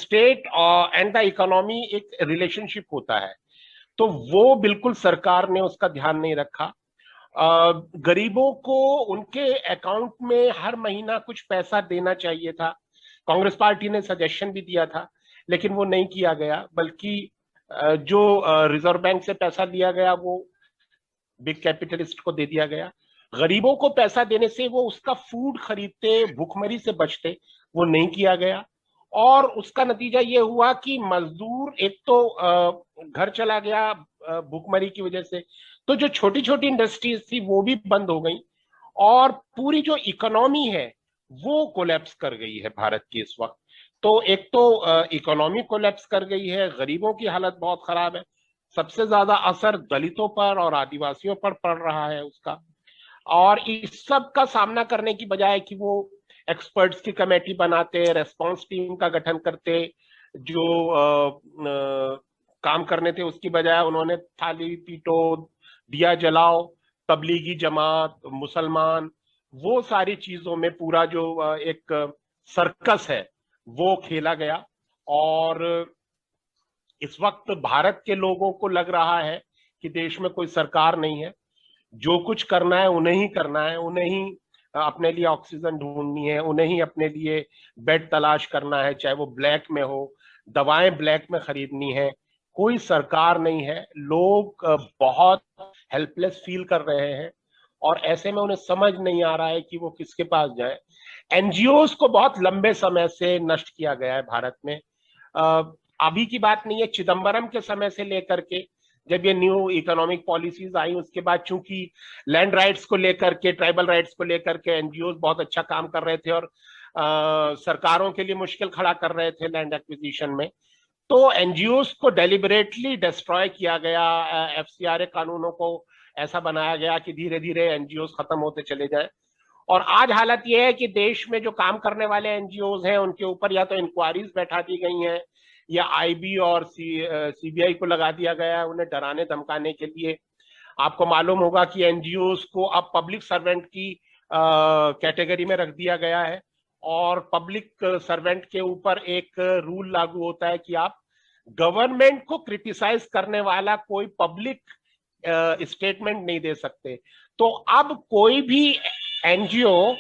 स्टेट एंड द इकोनॉमी एक रिलेशनशिप होता है, तो वो बिल्कुल सरकार ने उसका ध्यान नहीं रखा। गरीबों को उनके अकाउंट में हर महीना कुछ पैसा देना चाहिए था। कांग्रेस पार्टी ने सजेशन भी दिया था, लेकिन वो नहीं किया गया, बल्कि जो रिजर्व बैंक से पैसा दिया गया वो बिग कैपिटलिस्ट को दे दिया गया। गरीबों को पैसा देने से वो उसका फूड खरीदते, भूखमरी से बचते, वो नहीं किया गया। और उसका नतीजा ये हुआ कि मजदूर एक तो घर चला गया भूखमरी की वजह से, तो जो छोटी छोटी इंडस्ट्रीज थी वो भी बंद हो गई, और पूरी जो इकोनॉमी है वो कोलैप्स कर गई है भारत की इस वक्त। तो एक तो इकोनॉमी कोलैप्स कर गई है, गरीबों की हालत बहुत खराब है, सबसे ज्यादा असर दलितों पर और आदिवासियों पर पड़ रहा है उसका। और इस सब का सामना करने की बजाय कि वो एक्सपर्ट्स की कमेटी बनाते, रेस्पॉन्स टीम का गठन करते, जो काम करने थे उसकी बजाय उन्होंने थाली पीटो, दिया जलाओ, तबलीगी जमात, मुसलमान, वो सारी चीजों में पूरा जो एक सर्कस है वो खेला गया। और इस वक्त भारत के लोगों को लग रहा है कि देश में कोई सरकार नहीं है, जो कुछ करना है उन्हें ही करना है, उन्हें ही अपने लिए ऑक्सीजन ढूंढनी है, उन्हें ही अपने लिए बेड तलाश करना है, चाहे वो ब्लैक में हो, दवाएं ब्लैक में खरीदनी है, कोई सरकार नहीं है। लोग बहुत हेल्पलेस फील कर रहे हैं और ऐसे में उन्हें समझ नहीं आ रहा है कि वो किसके पास जाए। एनजीओज को बहुत लंबे समय से नष्ट किया गया है भारत में। अभी की बात नहीं है, चिदम्बरम के समय से लेकर के जब ये न्यू इकोनॉमिक पॉलिसीज आई, उसके बाद चूंकि लैंड राइट्स को लेकर के, ट्राइबल राइट्स को लेकर के एनजीओ बहुत अच्छा काम कर रहे थे और सरकारों के लिए मुश्किल खड़ा कर रहे थे लैंड एक्विजिशन में, तो एनजीओ को डेलिबरेटली डिस्ट्रॉय किया गया। एफसीआरए कानूनों को ऐसा बनाया गया कि धीरे धीरे एनजीओ खत्म होते चले जाए। और आज हालत यह है कि देश में जो काम करने वाले एनजीओ हैं उनके ऊपर या तो इंक्वायरीज बैठा दी गई हैं, या आईबी और सीबीआई को लगा दिया गया है उन्हें डराने धमकाने के लिए। आपको मालूम होगा कि एनजीओ को अब पब्लिक सर्वेंट की कैटेगरी में रख दिया गया है, और पब्लिक सर्वेंट के ऊपर एक रूल लागू होता है कि आप गवर्नमेंट को क्रिटिसाइज करने वाला कोई पब्लिक स्टेटमेंट नहीं दे सकते। तो अब कोई भी एनजीओ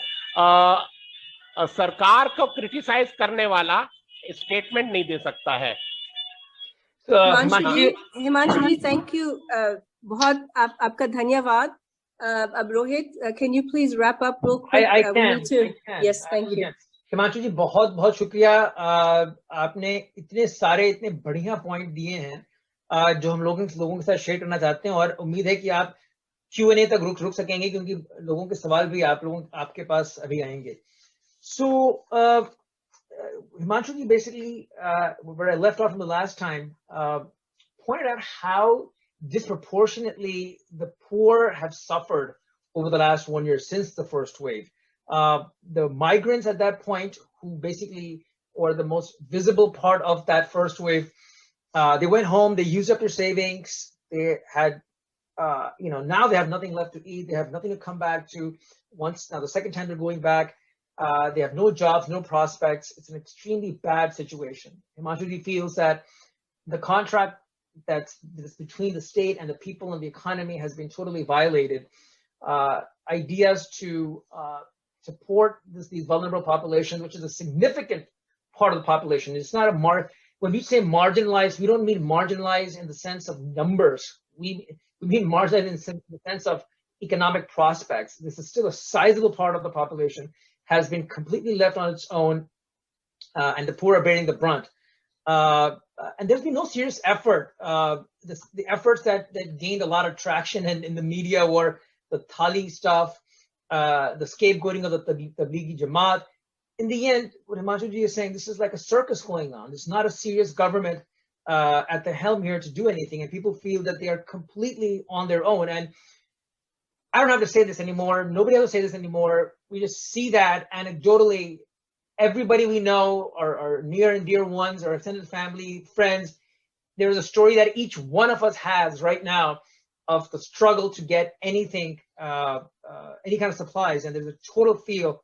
सरकार को क्रिटिसाइज करने वाला स्टेटमेंट नहीं दे सकता है। हिमांशु जी थैंक यू, बहुत आपका धन्यवाद। अब Rohit, can you please wrap up real quick? I can. Yes, thank you. Himanshu ji बहुत बहुत शुक्रिया। आपने इतने सारे इतने बढ़िया पॉइंट दिए हैं जो हम लोगों के साथ शेयर करना चाहते हैं, और उम्मीद है कि आप Q&A तक रुक सकेंगे क्योंकि लोगों के सवाल भी आपके पास अभी आएंगे। So Himanshu ji, basically where I left off from the last time, pointed out how disproportionately the poor have suffered over the last 1 year since the first wave. The migrants at that point, who basically were the most visible part of that first wave, they went home, they used up their savings, they had, now they have nothing left to eat, they have nothing to come back to. Now the second time they're going back, they have no jobs, no prospects. It's an extremely bad situation. Himanshu feels that the contract that's between the state and the people and the economy has been totally violated. Ideas to support these vulnerable populations, which is a significant part of the population. It's not when we say marginalized, we don't mean marginalized in the sense of numbers. We mean marginalized in the sense of economic prospects. This is still a sizable part of the population, has been completely left on its own, and the poor are bearing the brunt. And there's been no serious effort. The efforts that gained a lot of traction in the media were the Thali stuff, the scapegoating of the Tablighi Jamaat. In the end, what Himanshu ji is saying, this is like a circus going on. There's not a serious government at the helm here to do anything, and people feel that they are completely on their own. And I don't have to say this anymore. Nobody else will say this anymore. We just see that anecdotally. Everybody we know, our near and dear ones, our extended family, friends, there is a story that each one of us has right now of the struggle to get anything, any kind of supplies, and there's a total feel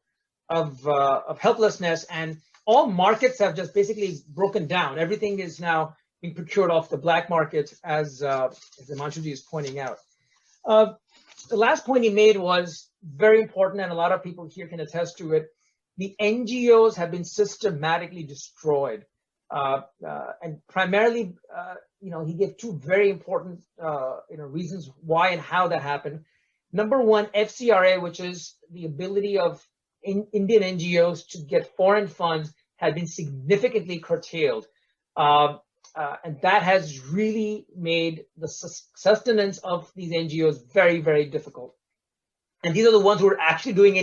of helplessness, and all markets have just basically broken down. Everything is now being procured off the black market, as Himanshu ji is pointing out. The last point he made was very important, and a lot of people here can attest to it. The NGOs have been systematically destroyed, and primarily, he gave two very important reasons why and how that happened. Number one, FCRA, which is the ability of Indian NGOs to get foreign funds, had been significantly curtailed. And that has really made the sustenance of these NGOs very, very difficult. And these are the ones who are actually doing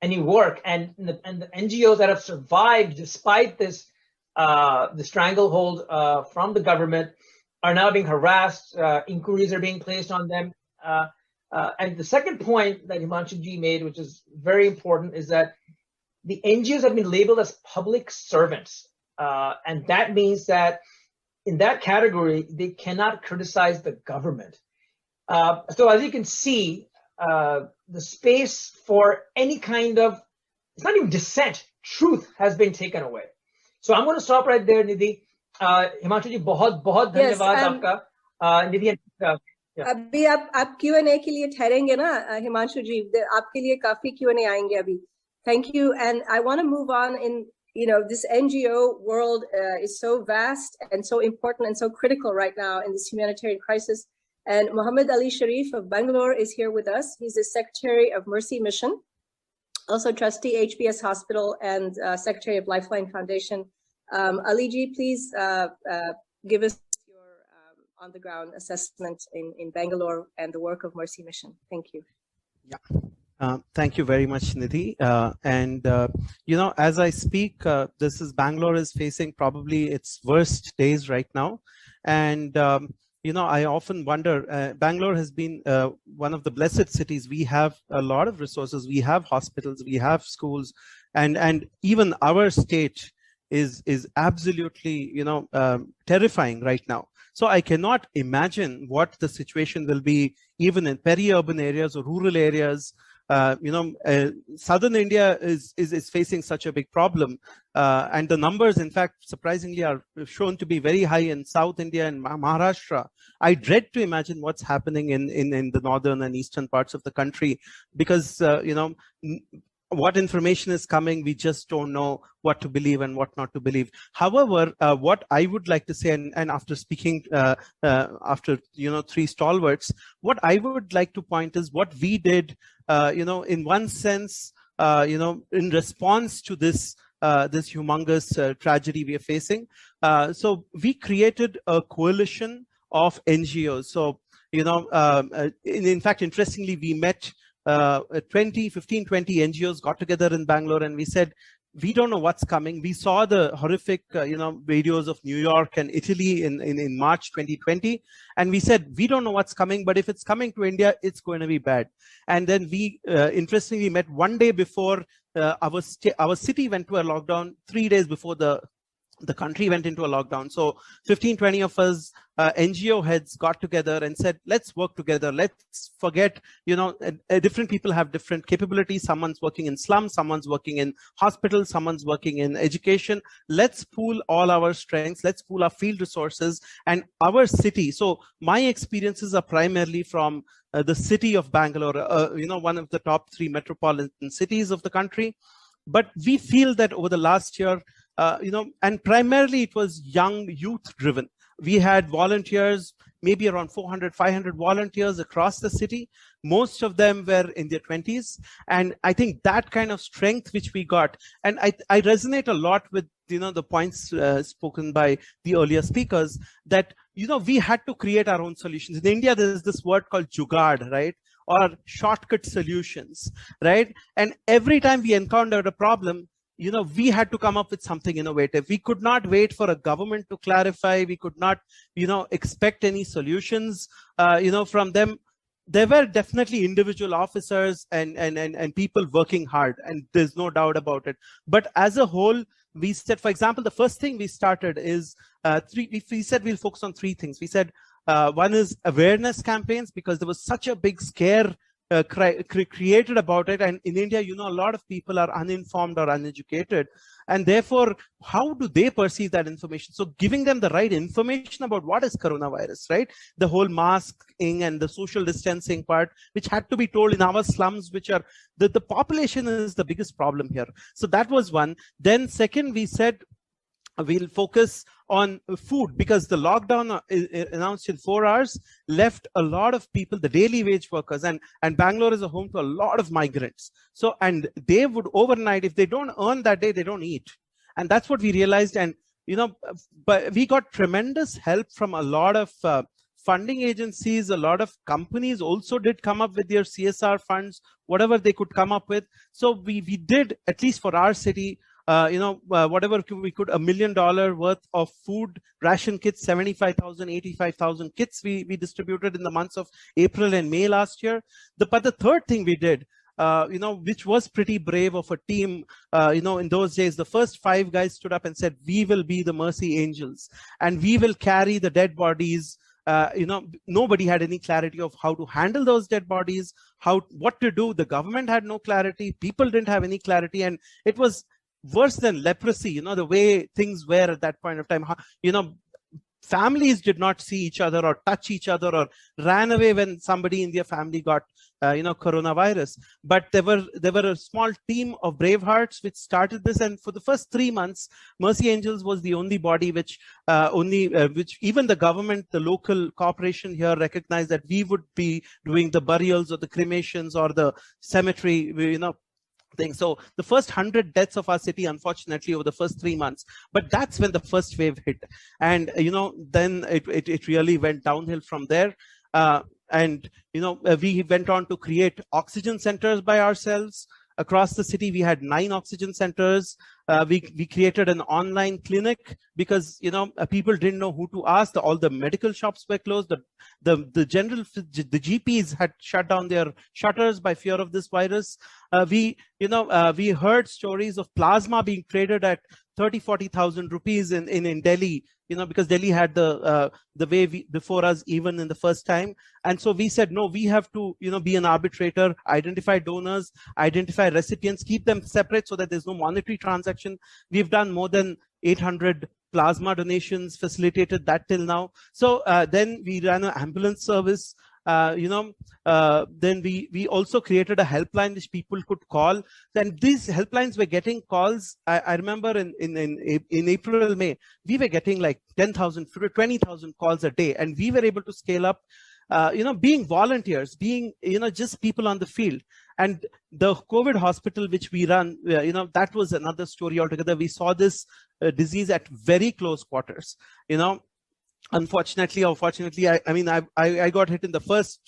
any work. And the NGOs that have survived despite this the stranglehold from the government are now being harassed. Inquiries are being placed on them. And the second point that Himanshu ji made, which is very important, is that the NGOs have been labeled as public servants. And that means that in that category, they cannot criticize the government. So as you can see, the space for any kind of, it's not even dissent, truth has been taken away. So I'm going to stop right there, Nidhi. Himanshu ji, बहुत बहुत धन्यवाद आपका. Nidhi, अभी आप Q&A के लिए ठहरेंगे ना हिमांशु जी, आपके लिए काफी Q&A आएंगे अभी. Thank you. And I want to move on in, this NGO world is so vast and so important and so critical right now in this humanitarian crisis. And Muhammad Ali Shariff of Bangalore is here with us. He's the Secretary of Mercy Mission, also Trustee HBS Hospital and Secretary of Lifeline Foundation. Ali ji, please give us your on-the-ground assessment in Bangalore and the work of Mercy Mission. Thank you. Yeah. Thank you very much, Nidhi. As I speak, Bangalore is facing probably its worst days right now. And, I often wonder, Bangalore has been one of the blessed cities. We have a lot of resources. We have hospitals, we have schools, and even our state is absolutely, terrifying right now. So I cannot imagine what the situation will be even in peri-urban areas or rural areas. Southern India is facing such a big problem, and the numbers, in fact, surprisingly, are shown to be very high in South India and Maharashtra. I dread to imagine what's happening in the northern and eastern parts of the country, because what information is coming, we just don't know what to believe and what not to believe. However, what I would like to say, and after speaking, after three stalwarts, what I would like to point is what we did, in one sense, in response to this humongous tragedy we are facing. So we created a coalition of NGOs. So in fact, interestingly, we met 15, 20 NGOs got together in Bangalore, and we said, we don't know what's coming. We saw the horrific, videos of New York and Italy in March 2020. And we said, we don't know what's coming, but if it's coming to India, it's going to be bad. And then we, interestingly, met one day before our city went to a lockdown, 3 days before the country went into a lockdown. So 15, 20 of us NGO heads got together and said, let's work together. Let's forget, different people have different capabilities. Someone's working in slums, someone's working in hospitals, someone's working in education. Let's pool all our strengths. Let's pool our field resources and our city. So my experiences are primarily from the city of Bangalore, one of the top 3 metropolitan cities of the country. But we feel that over the last year, and primarily it was young youth driven. We had volunteers, maybe around 400, 500 volunteers across the city. Most of them were in their 20s. And I think that kind of strength which we got, and I resonate a lot with, the points spoken by the earlier speakers, that, we had to create our own solutions. In India, there's this word called jugaad, right? Or shortcut solutions, right? And every time we encountered a problem, we had to come up with something innovative. We could not wait for a government to clarify. We could not, expect any solutions, from them. There were definitely individual officers and people working hard, and there's no doubt about it. But as a whole, we said, for example, the first thing we started is we said we'll focus on 3 things. We said one is awareness campaigns, because there was such a big scare created about it. And in India, a lot of people are uninformed or uneducated. And therefore, how do they perceive that information? So giving them the right information about what is coronavirus, right? The whole masking and the social distancing part, which had to be told in our slums, which are, the population is the biggest problem here. So that was one. Then second, we said, we'll focus on food, because the lockdown announced in 4 hours left a lot of people, the daily wage workers, and Bangalore is a home to a lot of migrants. So, and they would overnight, if they don't earn that day, they don't eat. And that's what we realized. And, you know, but we got tremendous help from a lot of funding agencies. A lot of companies also did come up with their CSR funds, whatever they could come up with. So we did, at least for our city, whatever we could, $1 million worth of food ration kits, 75,000, 85,000 kits we distributed in the months of April and May last year. But the third thing we did, which was pretty brave of a team, in those days, the first 5 guys stood up and said, we will be the mercy angels and we will carry the dead bodies. Nobody had any clarity of how to handle those dead bodies, what to do. The government had no clarity. People didn't have any clarity. And it was worse than leprosy, the way things were at that point of time. Families did not see each other or touch each other or ran away when somebody in their family got, coronavirus. But there were a small team of brave hearts which started this. And for the first 3 months, Mercy Angels was the only body which even the government, the local corporation here recognized that we would be doing the burials or the cremations or the cemetery, thing. So the first 100 deaths of our city, unfortunately, over the first 3 months. But that's when the first wave hit. And, then it really went downhill from there. We went on to create oxygen centers by ourselves. Across the city, we had 9 oxygen centers. We created an online clinic because, people didn't know who to ask. All the medical shops were closed. The GPs had shut down their shutters by fear of this virus. We heard stories of plasma being traded at 30,000-40,000 rupees in Delhi, because Delhi had the wave before us even in the first time. And so we said, no, we have to, be an arbitrator, identify donors, identify recipients, keep them separate so that there's no monetary transaction. We've done more than 800 plasma donations, facilitated that till now. So then we ran an ambulance service. Then we also created a helpline which people could call. And these helplines were getting calls. I remember in April, May, we were getting like 10,000, 20,000 calls a day. And we were able to scale up, being volunteers, being, just people on the field. And the COVID hospital, which we run, that was another story altogether. We saw this disease at very close quarters, Unfortunately, or fortunately, I got hit in the first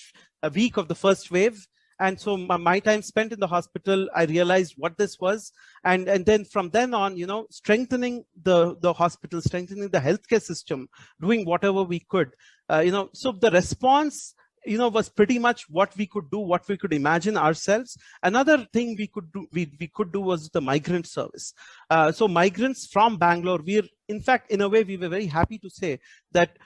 week of the first wave. And so my time spent in the hospital, I realized what this was. And then from then on, strengthening the hospital, strengthening the healthcare system, doing whatever we could, so the response, was pretty much what we could do, what we could imagine ourselves. Another thing we could do was the migrant service. So migrants from Bangalore, in fact, in a way, we were very happy to say that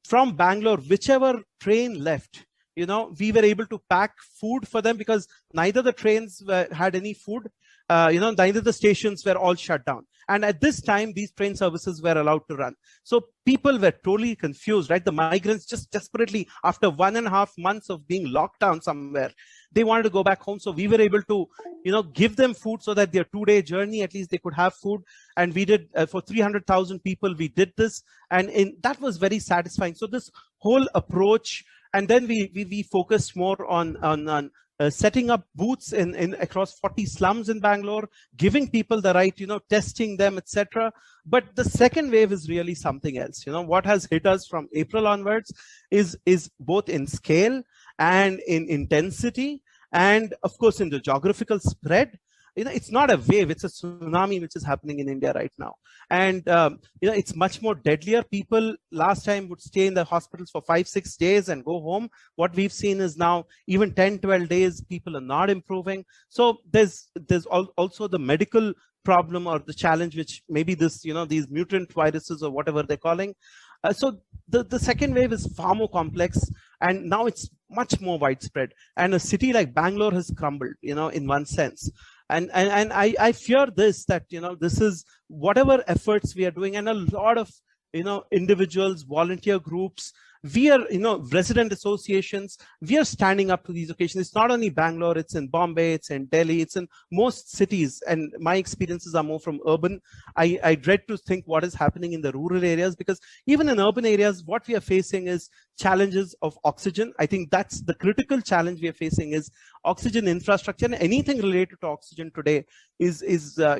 from Bangalore, whichever train left, we were able to pack food for them because neither the trains had any food, neither the stations were all shut down. And at this time, these train services were allowed to run. So people were totally confused, right? The migrants just desperately, after 1.5 months of being locked down somewhere, they wanted to go back home. So we were able to, give them food so that their 2-day journey, at least they could have food. And we did, for 300,000 people, we did this. And that was very satisfying. So this whole approach, and then we focused more on setting up booths in across 40 slums in Bangalore, giving people the right, testing them, etc. But the second wave is really something else. What has hit us from April onwards is both in scale and in intensity, and of course in the geographical spread. It's not a wave, it's a tsunami which is happening in India right now. And, it's much more deadlier. People last time would stay in the hospitals for 5-6 days and go home. What we've seen is now even 10-12 days, people are not improving. So there's also the medical problem or the challenge, which maybe this, these mutant viruses or whatever they're calling. So the second wave is far more complex, and now it's much more widespread. And a city like Bangalore has crumbled, in one sense. And I fear that, this is whatever efforts we are doing, and a lot of individuals, volunteer groups. We are, resident associations, we are standing up to these occasions. It's not only Bangalore, it's in Bombay, it's in Delhi, it's in most cities. And my experiences are more from urban. I dread to think what is happening in the rural areas, because even in urban areas, what we are facing is challenges of oxygen. I think that's the critical challenge we are facing, is oxygen infrastructure. And anything related to oxygen today is it's a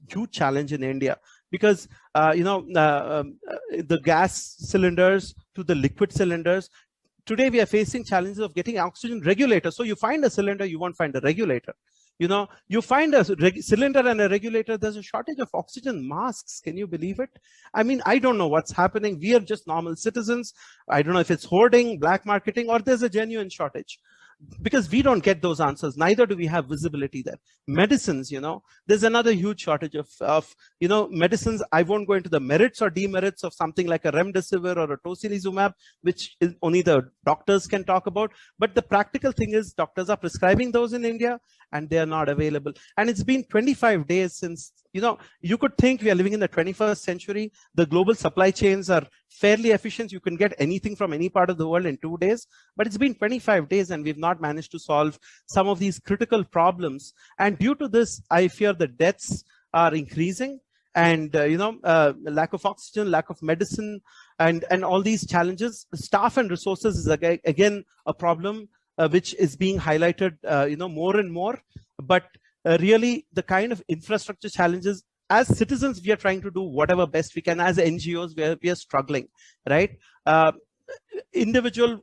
huge challenge in India. Because the gas cylinders to the liquid cylinders, today we are facing challenges of getting oxygen regulators. So you find a cylinder, you won't find a regulator. You find a cylinder and a regulator, there's a shortage of oxygen masks. Can you believe it? I mean, I don't know what's happening. We are just normal citizens. I don't know if it's hoarding, black marketing, or there's a genuine shortage. Because we don't get those answers, neither do we have visibility there. Medicines, there's another huge shortage of medicines. I won't go into the merits or demerits of something like a remdesivir or a tocilizumab, which is only the doctors can talk about. But the practical thing is, doctors are prescribing those in India and they are not available. And it's been 25 days since, you could think we are living in the 21st century. The global supply chains are fairly efficient. You can get anything from any part of the world in 2 days, but it's been 25 days and we've not managed to solve some of these critical problems. And due to this, I fear the deaths are increasing, and lack of oxygen, lack of medicine, and all these challenges. Staff and resources is again a problem which is being highlighted more and more. But really, the kind of infrastructure challenges, as citizens, we are trying to do whatever best we can. As NGOs, we are struggling, right? Individual,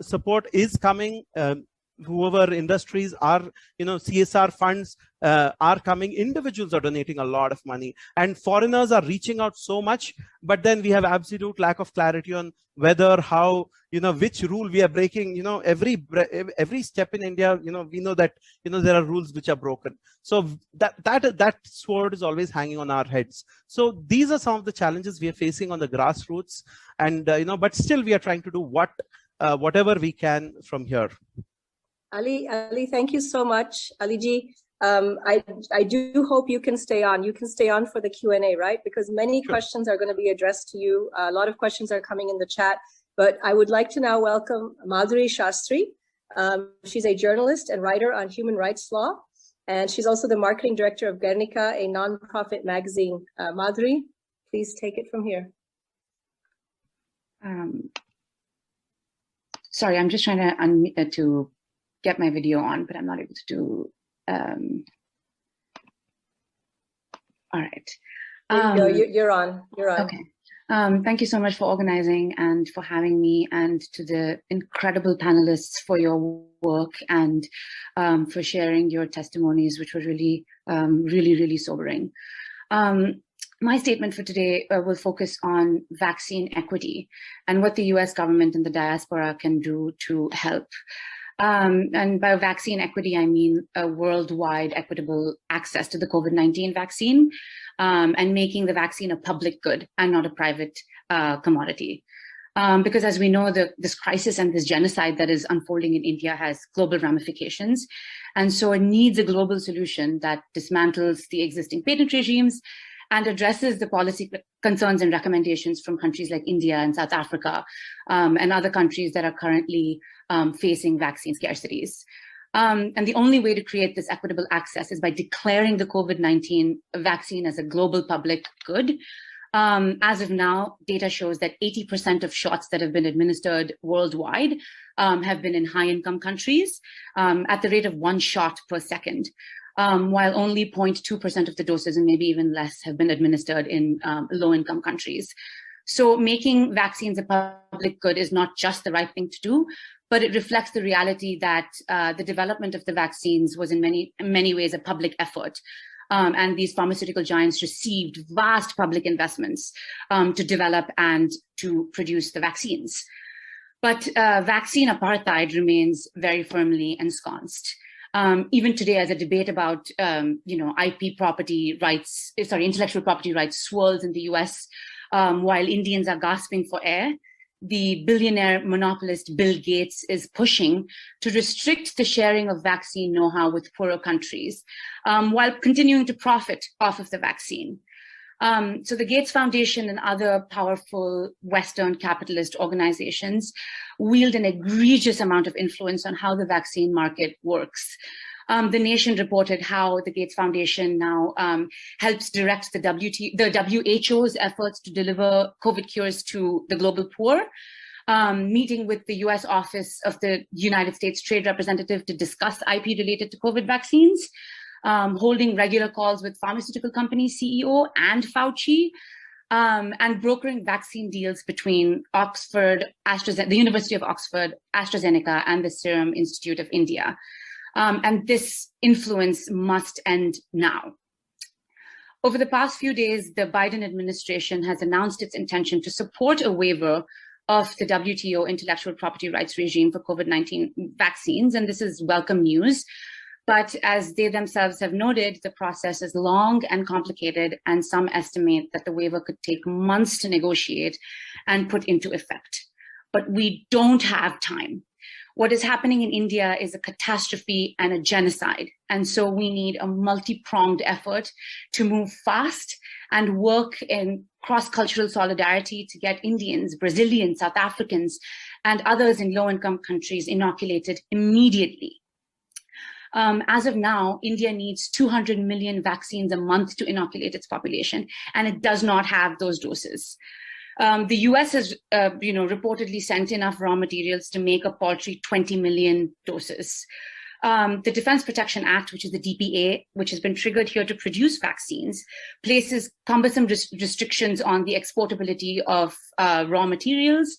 support is coming. Whoever industries are, CSR funds are coming. Individuals are donating a lot of money, and foreigners are reaching out so much. But then we have absolute lack of clarity on whether, how, which rule we are breaking. Every step in India, we know that there are rules which are broken. So that sword is always hanging on our heads. So these are some of the challenges we are facing on the grassroots, and but still we are trying to do whatever we can from here. Ali, thank you so much. Ali ji, I do hope you can stay on. You can stay on for the Q&A, right? Because many questions are going to be addressed to you. A lot of questions are coming in the chat. But I would like to now welcome Madhuri Sastry. She's a journalist and writer on human rights law. And she's also the marketing director of Guernica, a nonprofit magazine. Madhuri, please take it from here. Sorry, I'm just trying to unmute to get my video on, but I'm not able to do. All right. You're on. Okay. Thank you so much for organizing and for having me, and to the incredible panelists for your work and for sharing your testimonies, which were really, really sobering. My statement for today will focus on vaccine equity and what the US government and the diaspora can do to help. And by vaccine equity, I mean a worldwide equitable access to the COVID-19 vaccine, and making the vaccine a public good and not a private commodity. Because as we know, this crisis and this genocide that is unfolding in India has global ramifications. And so it needs a global solution that dismantles the existing patent regimes and addresses the policy concerns and recommendations from countries like India and South Africa, and other countries that are currently facing vaccine scarcities. And the only way to create this equitable access is by declaring the COVID-19 vaccine as a global public good. As of now, data shows that 80% of shots that have been administered worldwide have been in high-income countries at the rate of 1 shot per second, while only 0.2% of the doses, and maybe even less, have been administered in low-income countries. So making vaccines a public good is not just the right thing to do, but it reflects the reality that the development of the vaccines was in many ways a public effort. And these pharmaceutical giants received vast public investments to develop and to produce the vaccines. But vaccine apartheid remains very firmly ensconced. Even today, as a debate about IP property rights, intellectual property rights swirls in the US, while Indians are gasping for air, the billionaire monopolist Bill Gates is pushing to restrict the sharing of vaccine know-how with poorer countries, while continuing to profit off of the vaccine. So the Gates Foundation and other powerful Western capitalist organizations wield an egregious amount of influence on how the vaccine market works. The Nation reported how the Gates Foundation now helps direct the WHO's efforts to deliver COVID cures to the global poor, meeting with the US Office of the United States Trade Representative to discuss IP related to COVID vaccines, holding regular calls with pharmaceutical company CEO and Fauci, and brokering vaccine deals between Oxford, the University of Oxford, AstraZeneca, and the Serum Institute of India. And this influence must end now. Over the past few days, the Biden administration has announced its intention to support a waiver of the WTO intellectual property rights regime for COVID-19 vaccines, and this is welcome news. But as they themselves have noted, the process is long and complicated, and some estimate that the waiver could take months to negotiate and put into effect. But we don't have time. What is happening in India is a catastrophe and a genocide. And so we need a multi-pronged effort to move fast and work in cross-cultural solidarity to get Indians, Brazilians, South Africans, and others in low-income countries inoculated immediately. As of now, India needs 200 million vaccines a month to inoculate its population, and it does not have those doses. The US has, reportedly sent enough raw materials to make a paltry 20 million doses. The Defense Production Act, which is the DPA, which has been triggered here to produce vaccines, places cumbersome restrictions on the exportability of raw materials.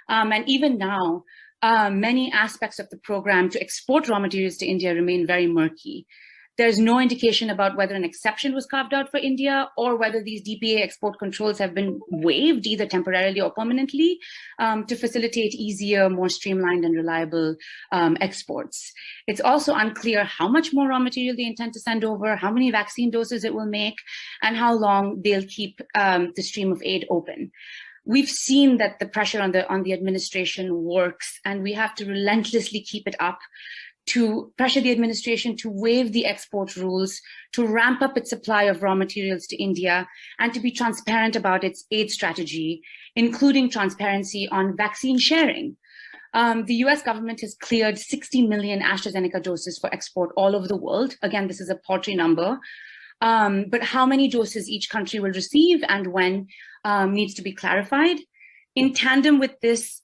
And even now, many aspects of the program to export raw materials to India remain very murky. There's no indication about whether an exception was carved out for India or whether these DPA export controls have been waived, either temporarily or permanently, to facilitate easier, more streamlined and reliable exports. It's also unclear how much more raw material they intend to send over, how many vaccine doses it will make, and how long they'll keep the stream of aid open. We've seen that the pressure on the administration works, and we have to relentlessly keep it up to pressure the administration to waive the export rules, to ramp up its supply of raw materials to India, and to be transparent about its aid strategy, including transparency on vaccine sharing. The US government has cleared 60 million AstraZeneca doses for export all over the world. Again, this is a paltry number. But how many doses each country will receive and when needs to be clarified. In tandem with this,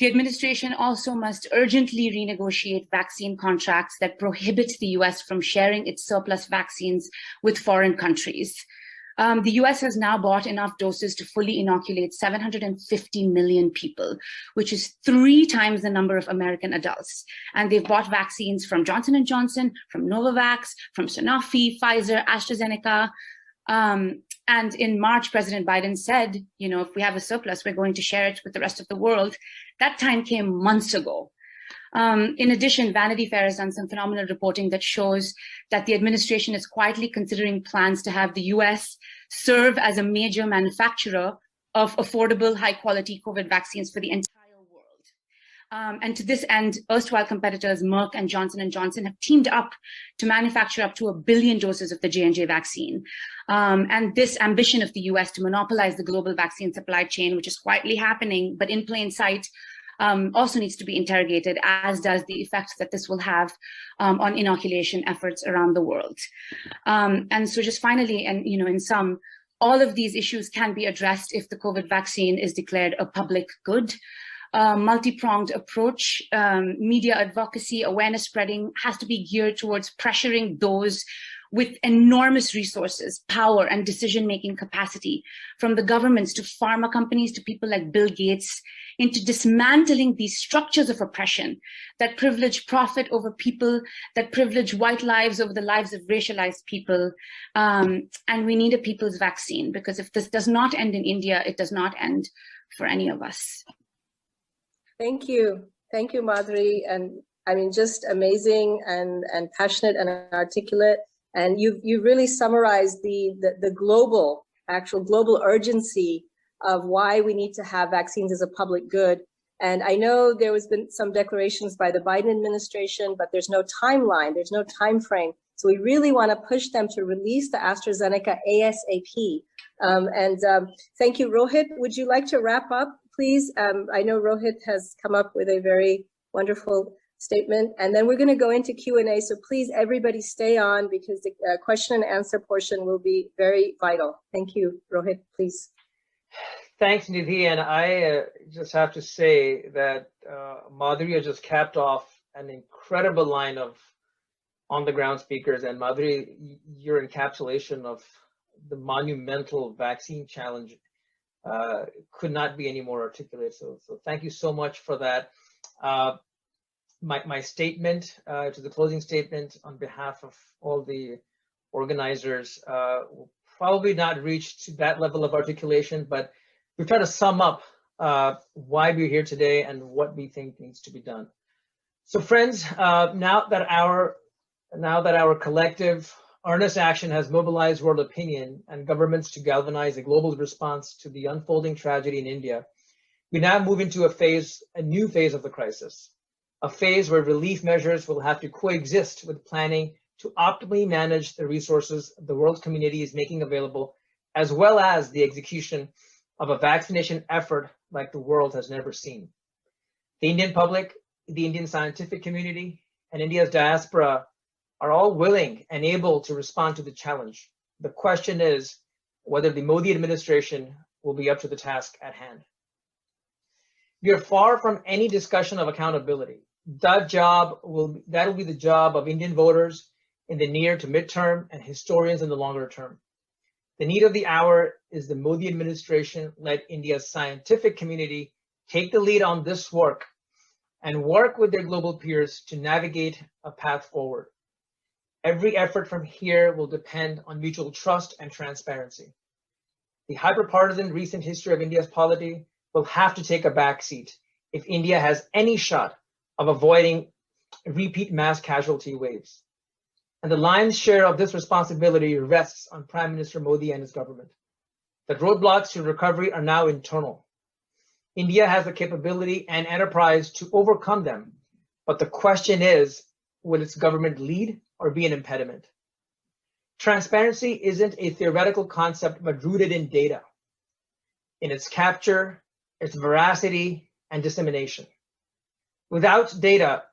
the administration also must urgently renegotiate vaccine contracts that prohibit the US from sharing its surplus vaccines with foreign countries. The US has now bought enough doses to fully inoculate 750 million people, which is 3 times the number of American adults. And they've bought vaccines from Johnson & Johnson, from Novavax, from Sanofi, Pfizer, AstraZeneca. And in March, President Biden said, if we have a surplus, we're going to share it with the rest of the world. That time came months ago. In addition, Vanity Fair has done some phenomenal reporting that shows that the administration is quietly considering plans to have the US serve as a major manufacturer of affordable, high-quality COVID vaccines for the entire world. And to this end, erstwhile competitors Merck and Johnson & Johnson have teamed up to manufacture up to 1 billion doses of the J&J vaccine. And this ambition of the US to monopolize the global vaccine supply chain, which is quietly happening, but in plain sight, also needs to be interrogated, as does the effects that this will have on inoculation efforts around the world. And so just finally, and in sum, all of these issues can be addressed if the COVID vaccine is declared a public good. Multi-pronged approach, media advocacy, awareness spreading has to be geared towards pressuring those with enormous resources, power, and decision-making capacity, from the governments to pharma companies to people like Bill Gates, into dismantling these structures of oppression that privilege profit over people, that privilege white lives over the lives of racialized people. And we need a people's vaccine, because if this does not end in India, it does not end for any of us. Thank you. Thank you, Madhuri. And I mean, just amazing and passionate and articulate. And you really summarized the global urgency of why we need to have vaccines as a public good. And I know there has been some declarations by the Biden administration, but there's no timeline, there's no time frame. So we really want to push them to release the AstraZeneca ASAP. Thank you, Rohit. Would you like to wrap up, please? I know Rohit has come up with a very wonderful statement, and then we're going to go into Q&A. So please, everybody stay on, because the question and answer portion will be very vital. Thank you, Rohit, please. Thanks, Nidhi. And I just have to say that Madhuri just capped off an incredible line of on-the-ground speakers. And Madhuri, your encapsulation of the monumental vaccine challenge could not be any more articulate. So thank you so much for that. My statement, to the closing statement on behalf of all the organizers, will probably not reach to that level of articulation, but we try to sum up why we're here today and what we think needs to be done. So friends, now that our collective earnest action has mobilized world opinion and governments to galvanize a global response to the unfolding tragedy in India, we now move into a new phase of the crisis, a phase where relief measures will have to coexist with planning to optimally manage the resources the world community is making available, as well as the execution of a vaccination effort like the world has never seen. The Indian public, the Indian scientific community, and India's diaspora are all willing and able to respond to the challenge. The question is whether the Modi administration will be up to the task at hand. We are far from any discussion of accountability. That will be the job of Indian voters in the near to midterm and historians in the longer term. The need of the hour is the Modi administration let India's scientific community take the lead on this work and work with their global peers to navigate a path forward. Every effort from here will depend on mutual trust and transparency. The hyperpartisan recent history of India's polity will have to take a backseat if India has any shot of avoiding repeat mass casualty waves. And the lion's share of this responsibility rests on Prime Minister Modi and his government. The roadblocks to recovery are now internal. India has the capability and enterprise to overcome them, but the question is, will its government lead or be an impediment? Transparency isn't a theoretical concept, but rooted in data, in its capture, its veracity, and dissemination. Without data,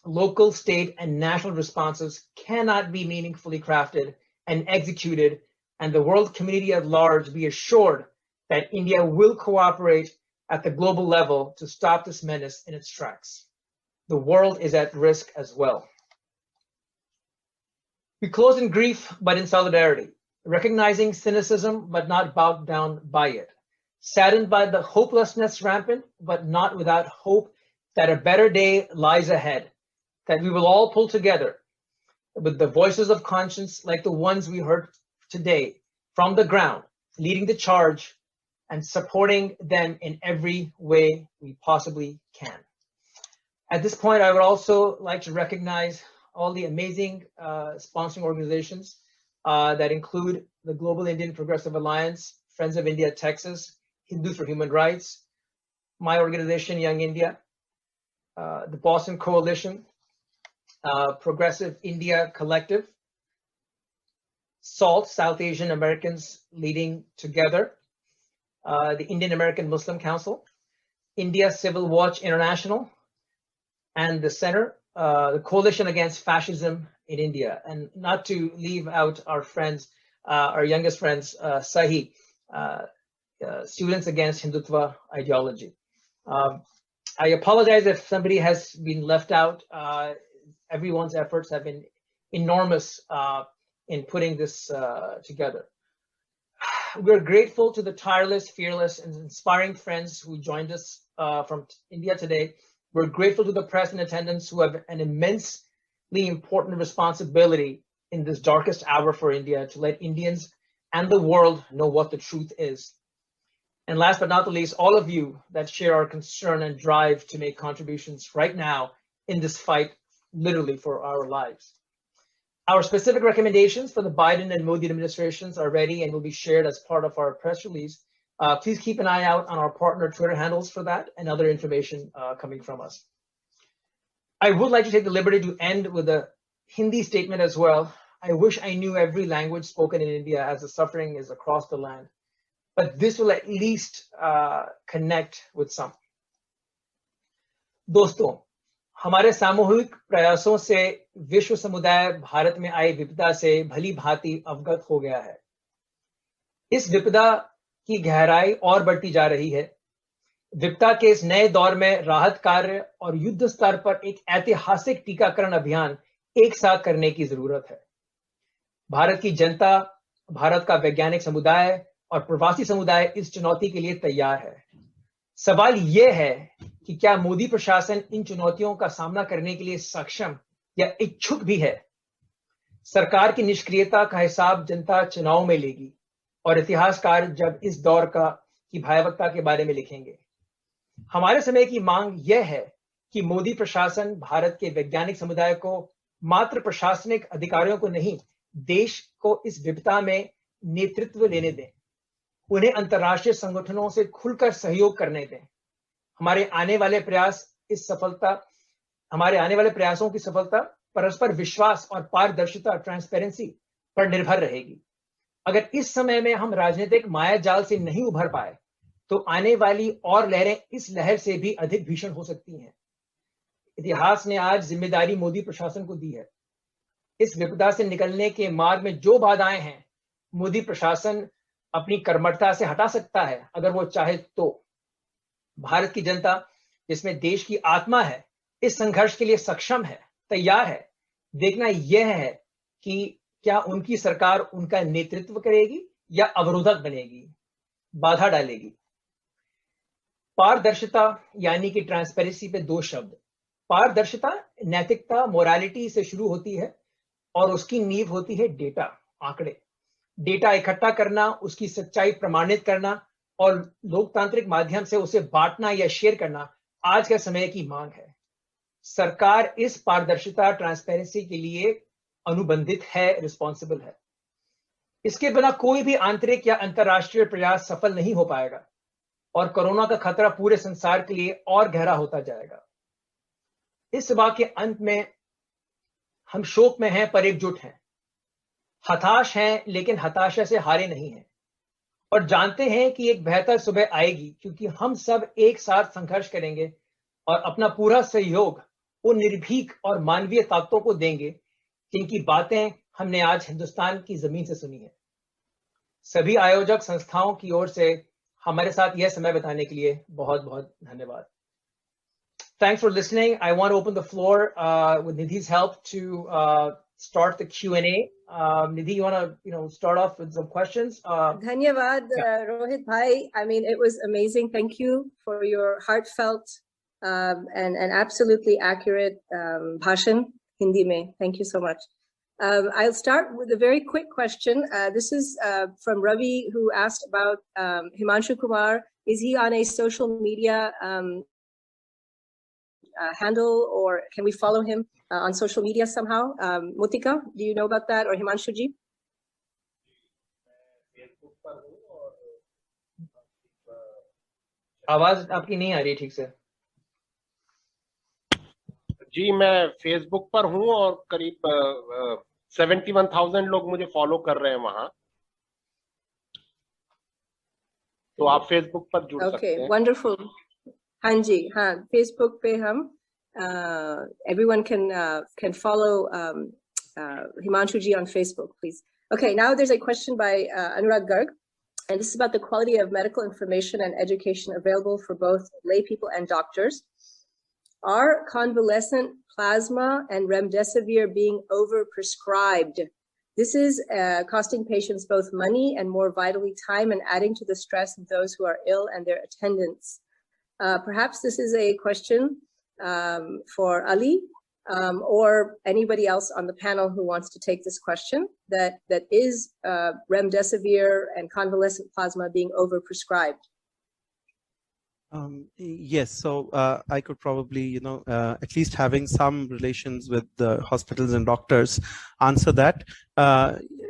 local, state, and national responses cannot be meaningfully crafted and executed, and the world community at large be assured that India will cooperate at the global level to stop this menace in its tracks. The world is at risk as well. We close in grief, but in solidarity, recognizing cynicism, but not bowed down by it, saddened by the hopelessness rampant, but not without hope that a better day lies ahead, that we will all pull together with the voices of conscience like the ones we heard today from the ground, leading the charge and supporting them in every way we possibly can. At this point, I would also like to recognize all the amazing sponsoring organizations that include the Global Indian Progressive Alliance, Friends of India, Texas, Hindus for Human Rights, my organization, Young India, the Boston Coalition, Progressive India Collective, SALT, South Asian Americans Leading Together, the Indian American Muslim Council, India Civil Watch International, and the Center, the Coalition Against Fascism in India. And not to leave out our friends, our youngest friends, SAHI, Students Against Hindutva Ideology. I apologize if somebody has been left out. Everyone's efforts have been enormous in putting this together. We're grateful to the tireless, fearless, and inspiring friends who joined us from India today. We're grateful to the press in attendance who have an immensely important responsibility in this darkest hour for India to let Indians and the world know what the truth is. And last but not the least, all of you that share our concern and drive to make contributions right now in this fight, literally for our lives. Our specific recommendations for the Biden and Modi administrations are ready and will be shared as part of our press release. Please keep an eye out on our partner Twitter handles for that and other information coming from us. I would like to take the liberty to end with a Hindi statement as well. I wish I knew every language spoken in India as the suffering is across the land. but this will at least connect with some. दोस्तों, हमारे सामूहिक प्रयासों से विश्व समुदाय भारत में आई विपदा से भली भांति अवगत हो गया है। इस विपदा की गहराई और बढ़ती जा रही है। विपदा के इस नए दौर में राहत कार्य और युद्ध स्तर पर एक ऐतिहासिक टीकाकरण अभियान एक साथ करने की जरूरत है। भारत की जनता, भारत का वैज्ञानिक समुदाय और प्रवासी समुदाय इस चुनौती के लिए तैयार है। सवाल यह है कि क्या मोदी प्रशासन इन चुनौतियों का सामना करने के लिए सक्षम या इच्छुक भी है? सरकार की निष्क्रियता का हिसाब जनता चुनाव में लेगी और इतिहासकार जब इस दौर की भयावहता के बारे में लिखेंगे। हमारे समय की मांग यह है कि मोदी प्रशासन भारत के वैज्ञानिक समुदाय को, मात्र प्रशासनिक अधिकारियों को नहीं, देश को इस विपदा में नेतृत्व लेने दें। उन्हें अंतर्राष्ट्रीय संगठनों से खुलकर सहयोग करने दें। हमारे आने वाले प्रयासों की सफलता परस्पर विश्वास और पारदर्शिता, ट्रांसपेरेंसी पर निर्भर रहेगी। अगर इस समय में हम राजनीतिक माया जाल से नहीं उभर पाए तो आने वाली और लहरें इस लहर से भी अधिक भीषण हो सकती हैं। इतिहास ने आज जिम्मेदारी मोदी प्रशासन को दी है। इस विपदा से निकलने के मार्ग में जो बाधाएं हैं, मोदी प्रशासन अपनी कर्मठता से हटा सकता है अगर वो चाहे तो। भारत की जनता, जिसमें देश की आत्मा है, इस संघर्ष के लिए सक्षम है, तैयार है। देखना यह है कि क्या उनकी सरकार उनका नेतृत्व करेगी या अवरोधक बनेगी, बाधा डालेगी। पारदर्शिता यानी कि ट्रांसपेरेंसी पे दो शब्द। पारदर्शिता नैतिकता, मोरालिटी से शुरू होती है और उसकी नींव होती है डेटा, आंकड़े। डेटा इकट्ठा करना, उसकी सच्चाई प्रमाणित करना और लोकतांत्रिक माध्यम से उसे बांटना या शेयर करना आज के समय की मांग है। सरकार इस पारदर्शिता, ट्रांसपेरेंसी के लिए अनुबंधित है, रिस्पॉन्सिबल है। इसके बिना कोई भी आंतरिक या अंतरराष्ट्रीय प्रयास सफल नहीं हो पाएगा और कोरोना का खतरा पूरे संसार के लिए और गहरा होता जाएगा। इस सभा के अंत में हम शोक में हैं पर एकजुट हैं, हताश हैं लेकिन हताशा से हारे नहीं हैं और जानते हैं कि एक बेहतर सुबह आएगी, क्योंकि हम सब एक साथ संघर्ष करेंगे और अपना पूरा सहयोग उन निर्भीक और मानवीय ताकतों को देंगे जिनकी बातें हमने आज हिंदुस्तान की जमीन से सुनी है। सभी आयोजक संस्थाओं की ओर से हमारे साथ यह समय बिताने के लिए बहुत बहुत धन्यवाद। Thanks for listening. I want to open the floor with Nidhi's help to start the Q&A. Nidhi, you want to start off with some questions? Dhanyavad, Rohit Bhai. I mean, it was amazing. Thank you for your heartfelt and absolutely accurate bhashan Hindi mein. Thank you so much. I'll start with a very quick question. This is from Ravi, who asked about Himanshu Kumar. Is he on a social media handle, or can we follow him on social media somehow? Mutika, do you know about that, or Himanshu ji? आवाज आपकी नहीं आ रही ठीक से। जी, मैं Facebook पर हूँ और करीब 71,000 लोग मुझे फॉलो कर रहे हैं वहां, तो आप फेसबुक पर जुड़ सकते हैं। Okay, wonderful. हाँ जी, हाँ, फेसबुक पे हम everyone can follow Himanshu ji on Facebook, please. Okay, now there's a question by Anurag Garg, and this is about the quality of medical information and education available for both lay people and doctors. Are convalescent plasma and remdesivir being overprescribed? This is costing patients both money and, more vitally, time, and adding to the stress of those who are ill and their attendants. Perhaps this is a question for Ali or anybody else on the panel who wants to take this question, that is remdesivir and convalescent plasma being overprescribed. Yes, so I could probably, at least having some relations with the hospitals and doctors, answer that.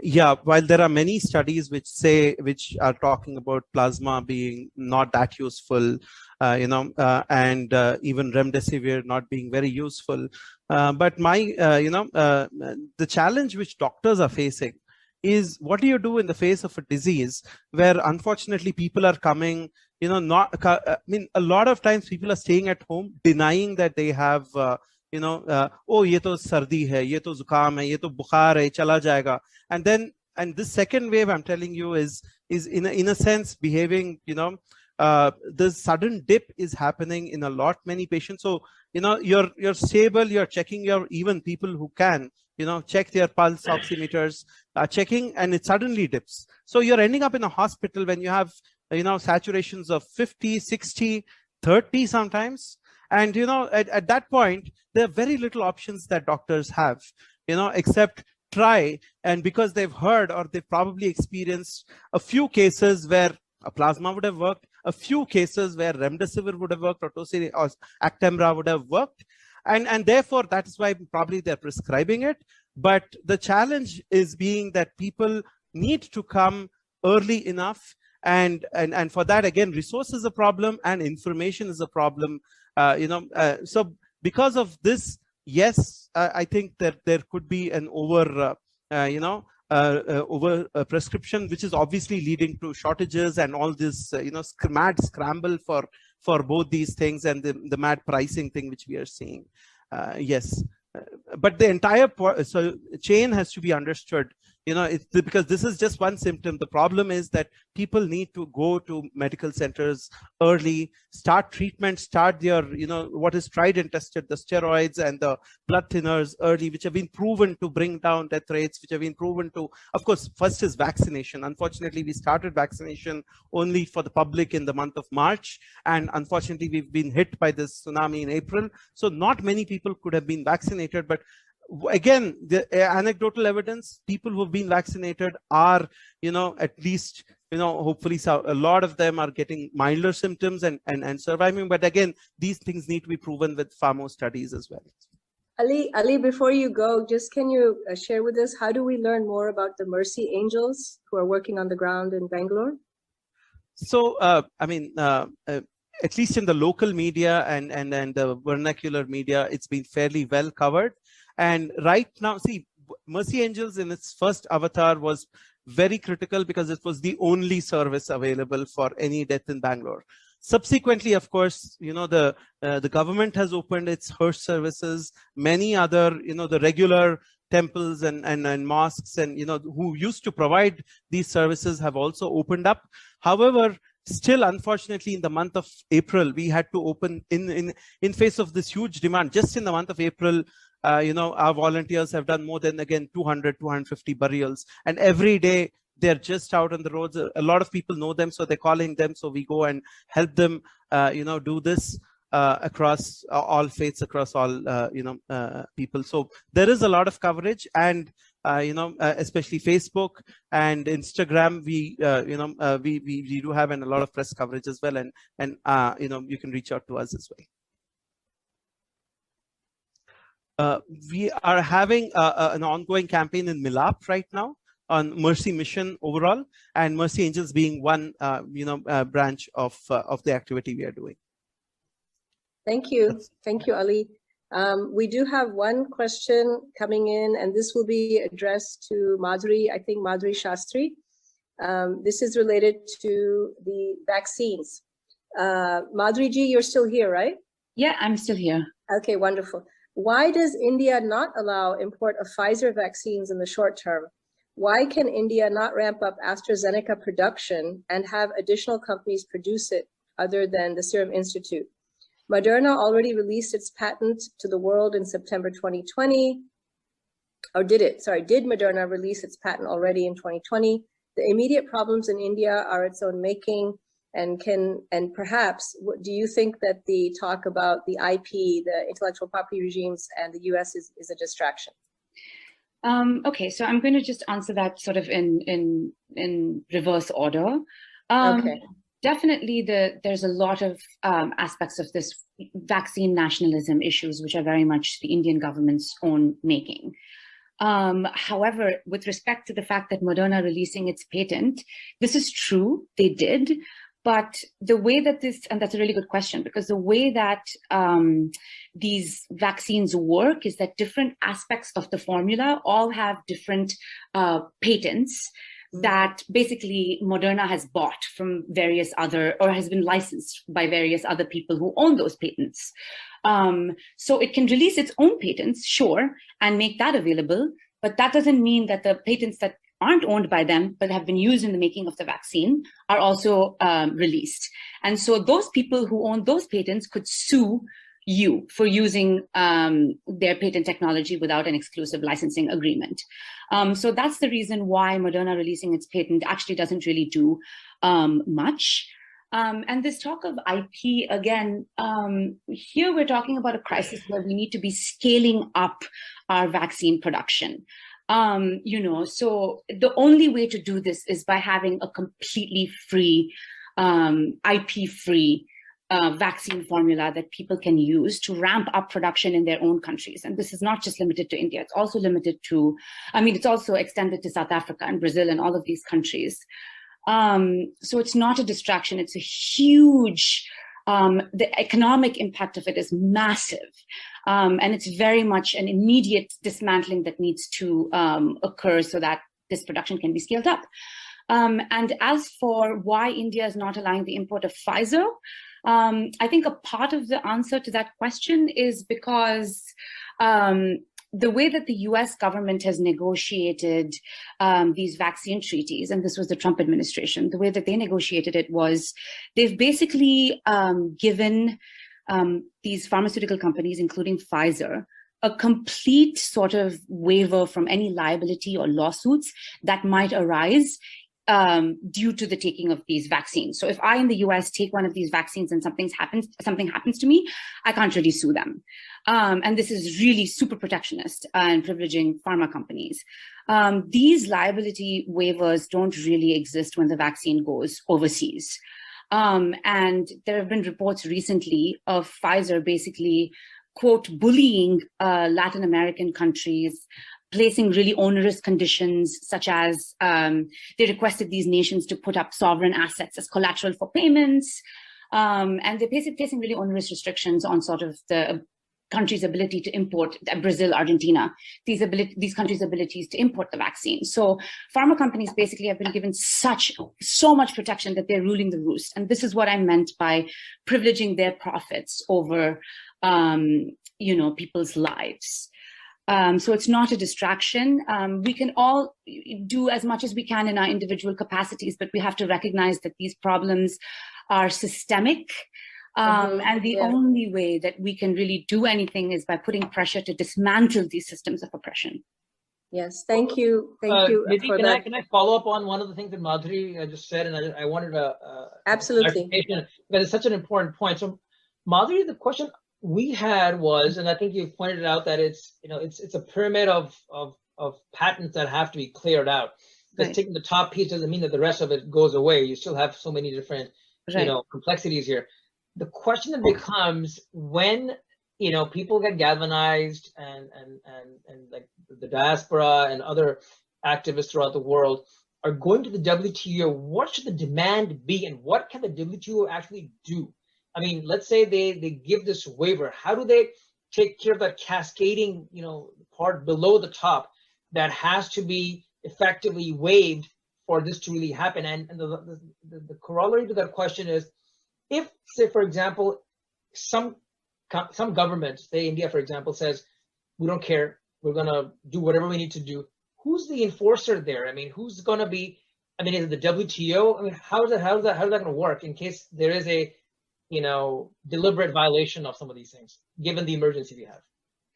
Yeah, while there are many studies which are talking about plasma being not that useful, and even remdesivir not being very useful, but the challenge which doctors are facing is what do you do in the face of a disease where unfortunately people are coming, I mean, a lot of times people are staying at home denying that they have, oh, ye to sardi hai, ye to zukam hai, ye to bukhar hai, chala jayega. And this second wave, I'm telling you, is in a sense behaving, the sudden dip is happening in many patients. So, you're stable, you're checking even people who can, check their pulse oximeters, checking, and it suddenly dips. So you're ending up in a hospital when you have, saturations of 50, 60, 30 sometimes. And, at that point, there are very little options that doctors have, except try. And because they've heard or they've probably experienced a few cases where a plasma would have worked, a few cases where remdesivir would have worked, or Actemra would have worked. And therefore, that is why probably they're prescribing it. But the challenge is being that people need to come early enough. And for that, again, resource is a problem and information is a problem. So because of this, yes, I think that there could be an over prescription, which is obviously leading to shortages and all this, mad scramble for both these things, and the mad pricing thing which we are seeing. Yes, but the entire chain has to be understood. It's because this is just one symptom. The problem is that people need to go to medical centers early, start treatment, start their, what is tried and tested, the steroids and the blood thinners early, which have been proven to bring down death rates, which have been proven to, of course, first is vaccination. Unfortunately, we started vaccination only for the public in the month of March. And unfortunately, we've been hit by this tsunami in April. So not many people could have been vaccinated, but again, the anecdotal evidence, people who have been vaccinated are, at least, hopefully a lot of them are getting milder symptoms and surviving. But again, these things need to be proven with far more studies as well. Ali, before you go, just can you share with us, how do we learn more about the Mercy Angels who are working on the ground in Bangalore? So, at least in the local media and the vernacular media, it's been fairly well covered. And right now, see, Mercy Angels in its first avatar was very critical because it was the only service available for any death in Bangalore. Subsequently, of course, the government has opened its hearse services. Many other, the regular temples and mosques and, who used to provide these services have also opened up. However, still, unfortunately, in the month of April, we had to open in face of this huge demand. Just in the month of April, our volunteers have done more than, again, 200, 250 burials. And every day they're just out on the roads. A lot of people know them, so they're calling them. So we go and help them, do this across all faiths, across all, people. So there is a lot of coverage, and, especially Facebook and Instagram, we do have a lot of press coverage as well. And you can reach out to us as well. We are having an ongoing campaign in Milap right now on Mercy Mission overall, and Mercy Angels being one, branch of the activity we are doing. Thank you, Ali. We do have one question coming in, and this will be addressed to Madhuri. I think Madhuri Sastry. This is related to the vaccines. Madhuri ji, you're still here, right? Yeah, I'm still here. Okay, wonderful. Why does India not allow import of Pfizer vaccines in the short term? Why can India not ramp up AstraZeneca production and have additional companies produce it other than the Serum Institute? Moderna already released its patent to the world in September 2020. Or did it? Sorry, did Moderna release its patent already in 2020? The immediate problems in India are its own making. And perhaps, do you think that the talk about the IP, the intellectual property regimes, and the US is a distraction? Okay, so I'm going to just answer that sort of in reverse order. Okay. Definitely, there's a lot of aspects of this vaccine nationalism issues, which are very much the Indian government's own making. However, with respect to the fact that Moderna releasing its patent, this is true, they did. But the way that and that's a really good question, because the way that these vaccines work is that different aspects of the formula all have different patents that basically Moderna has bought from various other, or has been licensed by various other people who own those patents. So it can release its own patents, sure, and make that available, but that doesn't mean that the patents that aren't owned by them, but have been used in the making of the vaccine are also released. And so those people who own those patents could sue you for using their patent technology without an exclusive licensing agreement. So that's the reason why Moderna releasing its patent actually doesn't really do much. And this talk of IP, again, here we're talking about a crisis where we need to be scaling up our vaccine production. So the only way to do this is by having a completely free, IP-free vaccine formula that people can use to ramp up production in their own countries. And this is not just limited to India. It's also limited to, it's also extended to South Africa and Brazil and all of these countries. So it's not a distraction. It's a huge, the economic impact of it is massive. And it's very much an immediate dismantling that needs to occur so that this production can be scaled up. And as for why India is not allowing the import of Pfizer, I think a part of the answer to that question is because the way that the US government has negotiated these vaccine treaties, and this was the Trump administration, the way that they negotiated it was they've basically given these pharmaceutical companies, including Pfizer, a complete sort of waiver from any liability or lawsuits that might arise due to the taking of these vaccines. So if I in the US take one of these vaccines and something happens to me, I can't really sue them. And this is really super protectionist and privileging pharma companies. These liability waivers don't really exist when the vaccine goes overseas. And there have been reports recently of Pfizer basically, quote, bullying Latin American countries, placing really onerous conditions, such as they requested these nations to put up sovereign assets as collateral for payments. And they're basically placing really onerous restrictions on sort of the country's ability to import, Brazil, Argentina, these countries' abilities to import the vaccine. So pharma companies basically have been given so much protection that they're ruling the roost. And this is what I meant by privileging their profits over, people's lives. So it's not a distraction. We can all do as much as we can in our individual capacities, but we have to recognize that these problems are systemic. And the only way that we can really do anything is by putting pressure to dismantle these systems of oppression. Yes, thank you. Thank you. Nidhi, can I follow up on one of the things that Madhuri just said? And I wanted to absolutely, because it's such an important point. So Madhuri, the question we had was, and I think you pointed out that it's a pyramid of patents that have to be cleared out. Just taking the top piece doesn't mean that the rest of it goes away. You still have so many different complexities here. The question that becomes when people get galvanized and like the diaspora and other activists throughout the world are going to the WTO, what should the demand be and what can the WTO actually do? I mean, let's say they give this waiver. How do they take care of that cascading part below the top that has to be effectively waived for this to really happen? And the corollary to that question is, if, say, for example, some government, say India, for example, says, we don't care, we're going to do whatever we need to do, who's the enforcer there? I mean, who's going to be, is it the WTO? I mean, how is that going to work in case there is a, deliberate violation of some of these things, given the emergency we have?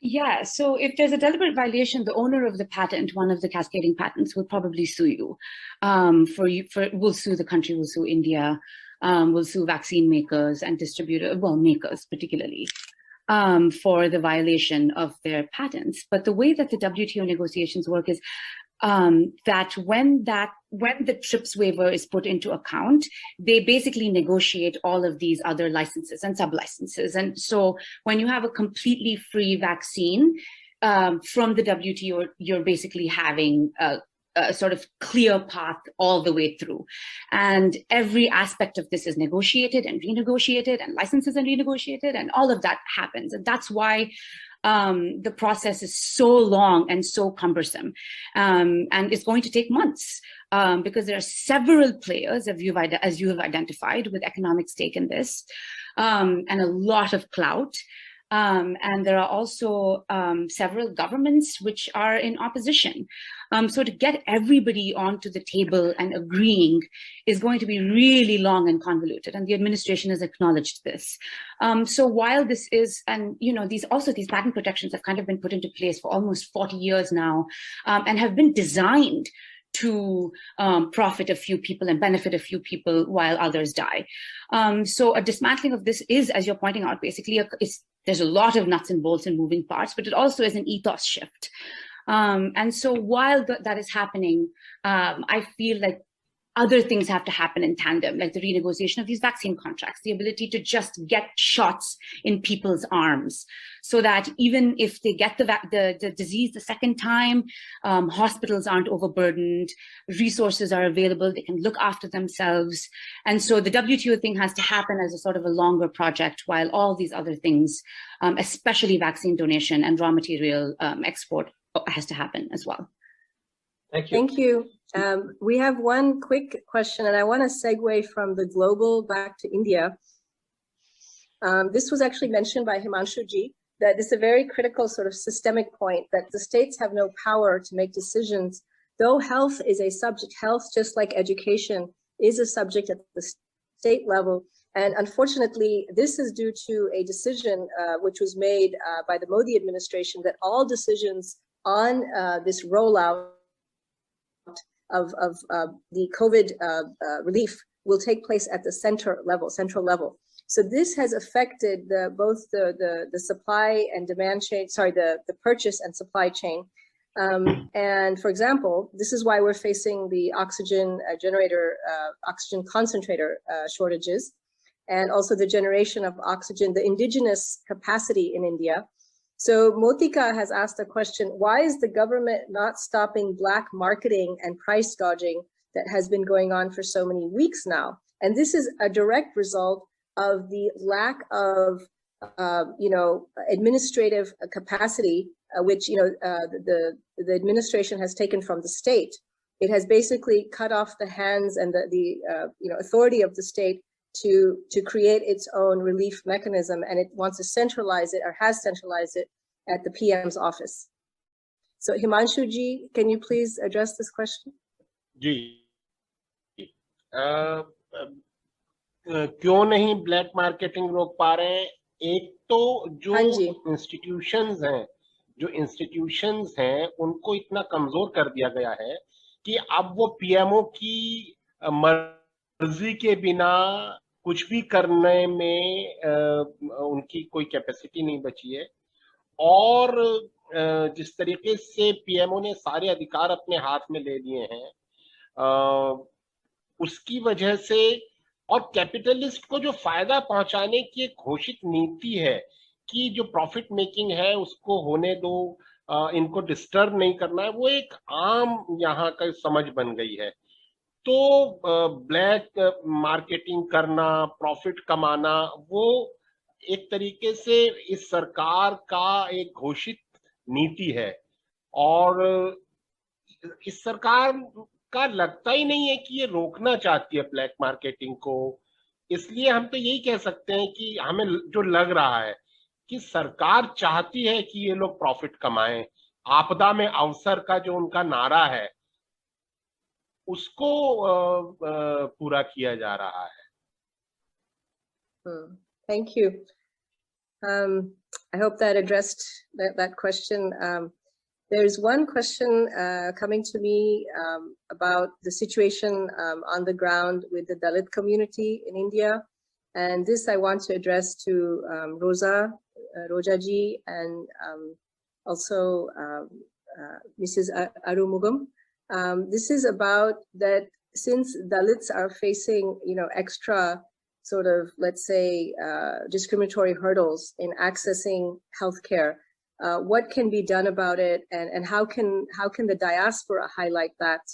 Yeah, so if there's a deliberate violation, the owner of the patent, one of the cascading patents, will probably sue you. Will sue the country, will sue India, will sue vaccine makers and makers particularly, for the violation of their patents. But the way that the WTO negotiations work is that when the TRIPS waiver is put into account, they basically negotiate all of these other licenses and sub-licenses. And so when you have a completely free vaccine from the WTO, you're basically having sort of clear path all the way through. And every aspect of this is negotiated and renegotiated, and licenses are renegotiated, and all of that happens. And that's why the process is so long and so cumbersome. And it's going to take months because there are several players, as you have identified, with economic stake in this, and a lot of clout. And there are also several governments which are in opposition. So to get everybody onto the table and agreeing is going to be really long and convoluted, and the administration has acknowledged this. So while this is, and these patent protections have kind of been put into place for almost 40 years now, and have been designed to profit a few people and benefit a few people while others die. So a dismantling of this is, as you're pointing out, basically there's a lot of nuts and bolts and moving parts, but it also is an ethos shift. And so while that is happening, I feel like other things have to happen in tandem, like the renegotiation of these vaccine contracts, the ability to just get shots in people's arms, so that even if they get the disease the second time, hospitals aren't overburdened, resources are available, they can look after themselves. And so the WTO thing has to happen as a sort of a longer project, while all these other things, especially vaccine donation and raw material export, has to happen as well. Thank you. Thank you. We have one quick question, and I want to segue from the global back to India. This was actually mentioned by Himanshu ji, that this is a very critical sort of systemic point, that the states have no power to make decisions, though health is a subject. Health, just like education, is a subject at the state level. And unfortunately, this is due to a decision which was made by the Modi administration, that all decisions on this rollout of the COVID relief will take place at the central level. So this has affected both the supply and demand chain, the purchase and supply chain. And for example, this is why we're facing the oxygen oxygen concentrator shortages, and also the generation of oxygen, the indigenous capacity in India. So Motika has asked a question: why is the government not stopping black marketing and price gouging that has been going on for so many weeks now? And this is a direct result of the lack of, administrative capacity, which, the administration has taken from the state. It has basically cut off the hands and the authority of the state to create its own relief mechanism, and it wants to centralize it, or has centralized it, at the PM's office. So Himanshu ji, can you please address this question? जी, क्यों नहीं black marketing रोक पा रहे हैं? एक तो जो institutions हैं उनको इतना कमजोर कर दिया गया है कि अब वो पीएमओ की मर्जी के बिना कुछ भी करने में उनकी कोई कैपेसिटी नहीं बची है। और जिस तरीके से पीएमओ ने सारे अधिकार अपने हाथ में ले लिए हैं, उसकी वजह से, और कैपिटलिस्ट को जो फायदा पहुंचाने की एक घोषित नीति है कि जो प्रॉफिट मेकिंग है उसको होने दो, इनको डिस्टर्ब नहीं करना है, वो एक आम यहाँ का समझ बन गई है। तो ब्लैक मार्केटिंग करना, प्रॉफिट कमाना, वो एक तरीके से इस सरकार का एक घोषित नीति है, और इस सरकार का लगता ही नहीं है कि ये रोकना चाहती है ब्लैक मार्केटिंग को। इसलिए हम तो यही कह सकते हैं कि हमें जो लग रहा है कि सरकार चाहती है कि ये लोग प्रॉफिट कमाएं। आपदा में अवसर का जो उनका नारा है उसको पूरा किया जा रहा है। Thank you. I hope that addressed that question. There's one question coming to me about the situation on the ground with the Dalit community in India. And this I want to address to Roja ji, and also Mrs. Arumugam. This is about that since Dalits are facing, extra sort of, let's say, discriminatory hurdles in accessing healthcare. what can be done about it, and how can the diaspora highlight that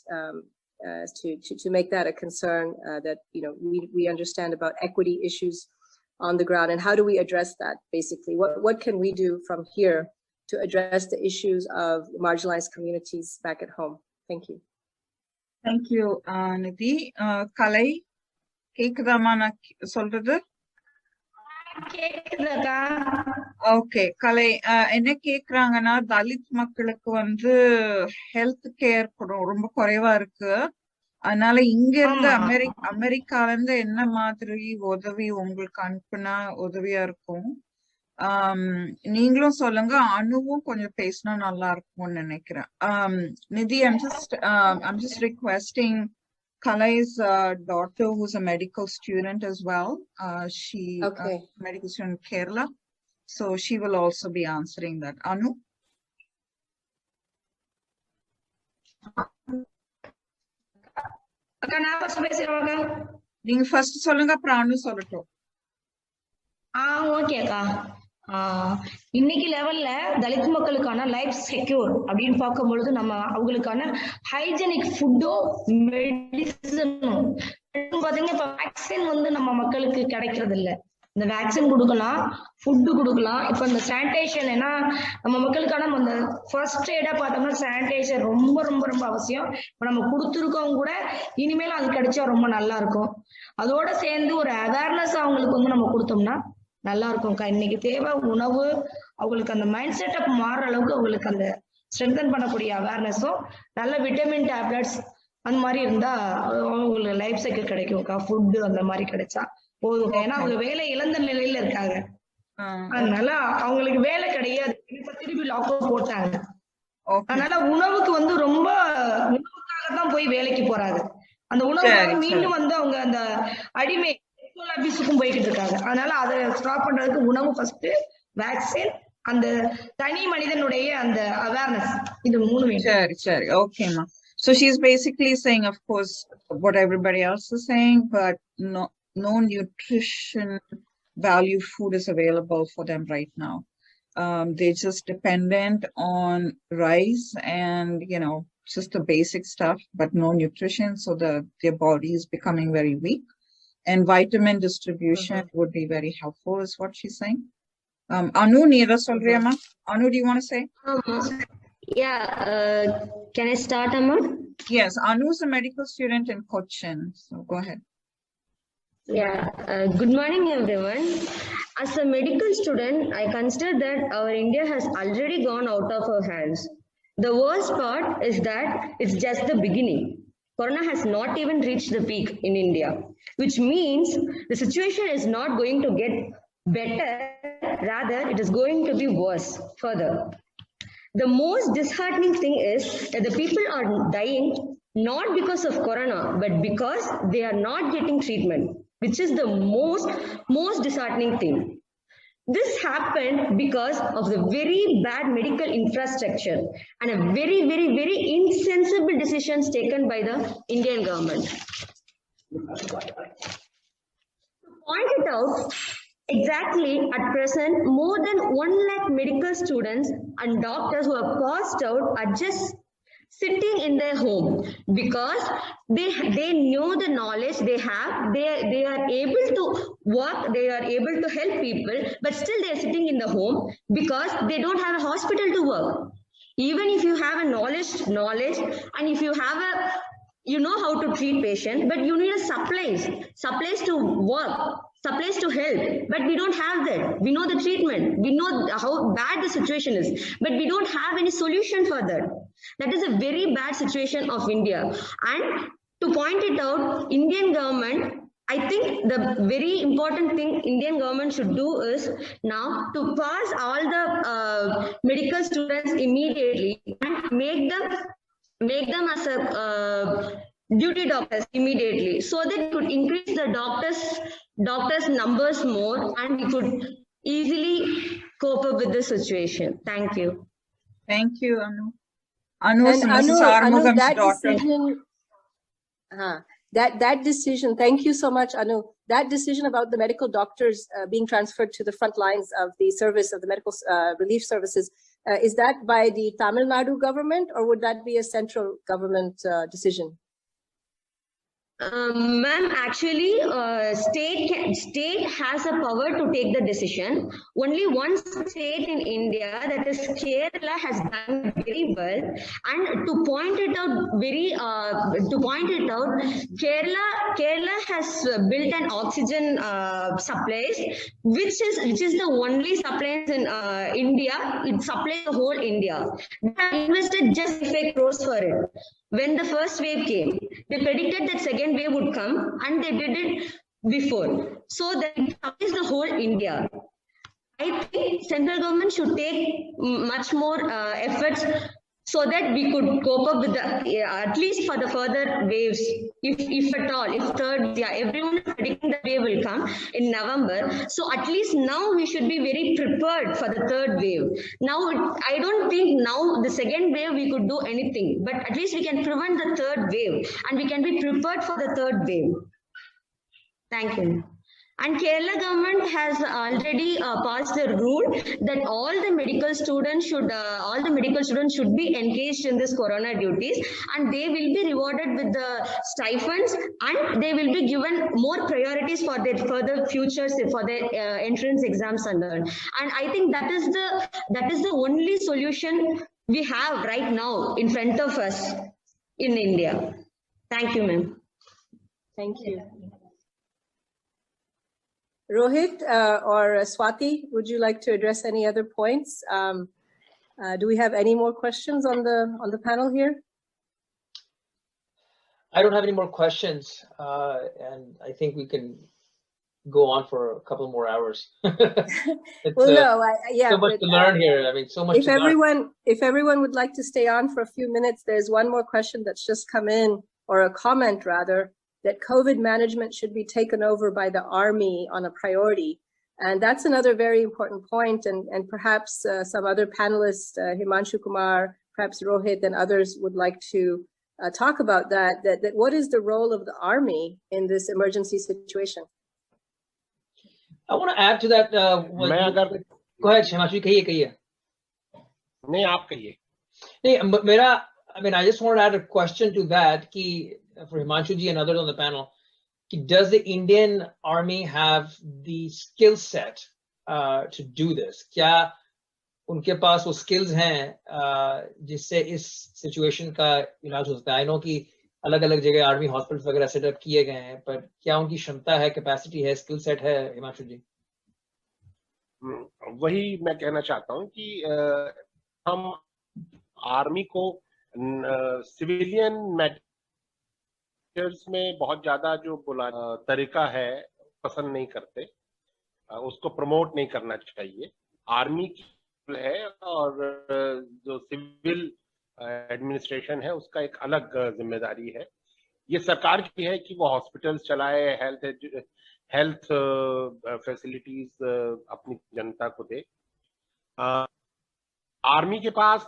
to make that a concern that we understand about equity issues on the ground, and how do we address that? Basically, what can we do from here to address the issues of marginalized communities back at home? Thank you. Thank you, Nidhi. Kalai, கேக்குதாமா நான் சொல்றது? Okay கலை, என்ன கேக்குறாங்கன்னா தலித் மக்களுக்கு வந்து health care ரொம்ப குறைவா இருக்கு. அதனால இங்க இருந்து அமெரிக்கால இருந்து என்ன மாதிரி உதவி உங்களுக்கு அனுப்புனா உதவியா இருக்கும்? நீங்களும் சொல்லுங்க, அனுவும் கொஞ்சம் பேசினா நல்லா இருக்கும்னு நினைக்கிறேன். நிதி, I'm just requesting Kalai's daughter, who's a medical student as well. She medical student in Kerala, so she will also be answering that. Anu? நீங்க ஃபர்ஸ்ட் சொல்லுங்க, அப்புறம் அனு சொல்லட்டும். ஓகே அக்கா. இன்னைக்கு லெவல்ல தலித் மக்களுக்கான லைஃப் செக்யூர் அப்படின்னு பார்க்கும்பொழுது நம்ம அவங்களுக்கான ஹைஜெனிக் ஃபுட்டும் மெடிசனும் பாத்தீங்கன்னா இப்ப வேக்சின் வந்து நம்ம மக்களுக்கு கிடைக்கிறது இல்ல. இந்த வேக்சின் கொடுக்கலாம், ஃபுட்டு கொடுக்கலாம். இப்ப இந்த சானிடேஷன், ஏன்னா நம்ம மக்களுக்கான அந்த ஃபர்ஸ்ட் எய்டா பார்த்தோம்னா சானிடேஷன் ரொம்ப ரொம்ப ரொம்ப அவசியம். இப்ப நம்ம கொடுத்துருக்கோம் கூட, இனிமேலும் அது கிடைச்சா ரொம்ப நல்லா இருக்கும். அதோட சேர்ந்து ஒரு அவேர்னஸ் அவங்களுக்கு வந்து நம்ம கொடுத்தோம்னா நல்லா இருக்கும்க்கா. இன்னைக்கு தேவை உணவு, அவங்களுக்கு அந்த மைண்ட் செட்டப் மாறுற அளவுக்கு அவங்களுக்கு அந்த ஸ்ட்ரென்தன் பண்ணக்கூடிய அவேர்னஸும் நல்ல விட்டமின் டேப்லெட்ஸ் அந்த மாதிரி இருந்தா அவங்களுக்கு லைஃப் செக்யூர் கிடைக்கும்க்கா. ஃபுட்டு அந்த மாதிரி கிடைச்சா போதும். ஏன்னா அவங்க வேலை இழந்த நிலையில இருக்காங்க, அதனால அவங்களுக்கு வேலை கிடையாது. இப்ப திருப்பி லாக்அவுட் போட்டாங்க, அதனால உணவுக்கு வந்து ரொம்ப உணவுக்காகத்தான் போய் வேலைக்கு போறாங்க. அந்த உணவுக்காக மீண்டும் வந்து அவங்க அந்த அடிமை ஆபீஸுக்கும் போய்கிட்டு இருக்காங்க. அதனால அதை ஸ்டாப் பண்றதுக்கு உணவு ஃபர்ஸ்ட், வேக்சின், அந்த தனி மனிதனுடைய அந்த அவேர்னஸ், இது மூணு வேணும். சரி சரி, ஓகேமா. So she's basically saying, of course, what everybody else is saying, but no nutrition value food is available for them right now. They're just dependent on rice and just the basic stuff, but no nutrition, so their body is becoming very weak. And vitamin distribution would be very helpful, is what she's saying. Anu, neera solriyama? Anu, do you want to say? Yeah, can I start, Amma? Yes, Anu is a medical student in Cochin, so go ahead. Yeah, good morning, everyone. As a medical student, I consider that our India has already gone out of our hands. The worst part is that it's just the beginning. Corona has not even reached the peak in India, which means the situation is not going to get better, rather it is going to be worse further. The most disheartening thing is that the people are dying not because of Corona, but because they are not getting treatment, which is the most disheartening thing. This happened because of the very bad medical infrastructure and a very, very, very insensible decisions taken by the Indian government. To point it out, exactly at present, more than 1 lakh medical students and doctors who are passed out are just sitting in their home because they know the knowledge they have, they are able to work, they are able to help people, but still they are sitting in the home because they don't have a hospital to work. Even if you have a knowledge and if you have you know how to treat patients, but you need a supplies to work, supplies to help, but we don't have that. We know the treatment, we know how bad the situation is, but we don't have any solution for that. That is a very bad situation of India. And to point it out, Indian government, I think the very important thing Indian government should do is now to pass all the medical students immediately and make them as a duty doctors immediately, so that it could increase the doctors numbers more and we could easily cope up with the situation. Thank you. Thank you, Anu. Anu is Mrs. Arumagam's daughter. that decision, thank you so much, Anu. That decision about the medical doctors being transferred to the front lines of the service of the medical relief services, is that by the Tamil Nadu government, or would that be a central government decision? Ma'am, actually, state has a power to take the decision. Only one state in India, that is Kerala, has done very well. And to point it out, Kerala has built an oxygen supplies, which is the only supplies in India. It supplies the whole India. They have invested just 5 crores for it. When the first wave came, they predicted that second wave would come, and they did it before. So that it covers the whole India. I think central government should take much more efforts so that we could cope up with the, at least for the further waves, if at all, if third, everyone is predicting the wave will come in November. So at least now we should be very prepared for the third wave. Now, I don't think now the second wave we could do anything, but at least we can prevent the third wave, and we can be prepared for the third wave. Thank you. And Kerala government has already passed the rule that all the medical students should be engaged in this corona duties, and they will be rewarded with the stipends, and they will be given more priorities for their further futures, for their entrance exams and all. And I think that is the only solution we have right now in front of us in India. Thank you, ma'am. Thank you. Rohit or Swati, would you like to address any other points? Do we have any more questions on the panel here? I don't have any more questions, and I think we can go on for a couple more hours. Well, yeah, so much to learn here. I mean, so much. If everyone would like to stay on for a few minutes, there's one more question that's just come in, or a comment rather, that COVID management should be taken over by the army on a priority. And that's another very important point. And perhaps some other panelists, Himanshu Kumar, perhaps Rohit and others would like to talk about that what is the role of the army in this emergency situation? I want to add to that. Go ahead, Himanshu, kahiye. नहीं आप कहिए. नहीं, I mean, I just want to add a question to that. For Himanshu ji and others on the panel, does the Indian Army have the skill set to do this? क्या उनके पास वो skills हैं जिससे इस situation का इलाज हो सकता है? I know कि अलग-अलग जगह आर्मी हॉस्पिटल्स वगैरह सेटअप किए गए हैं, पर क्या उनकी क्षमता है, कैपेसिटी है, स्किल सेट है? हिमांशु जी, वही मैं कहना चाहता हूं कि हम आर्मी को सिविलियन में बहुत ज्यादा जो तरीका है पसंद नहीं करते, उसको प्रमोट नहीं करना चाहिए. आर्मी की है और जो सिविल एडमिनिस्ट्रेशन है उसका एक अलग जिम्मेदारी है. ये सरकार की है कि वो हॉस्पिटल्स चलाए, हेल्थ फैसिलिटीज अपनी जनता को दे. आर्मी के पास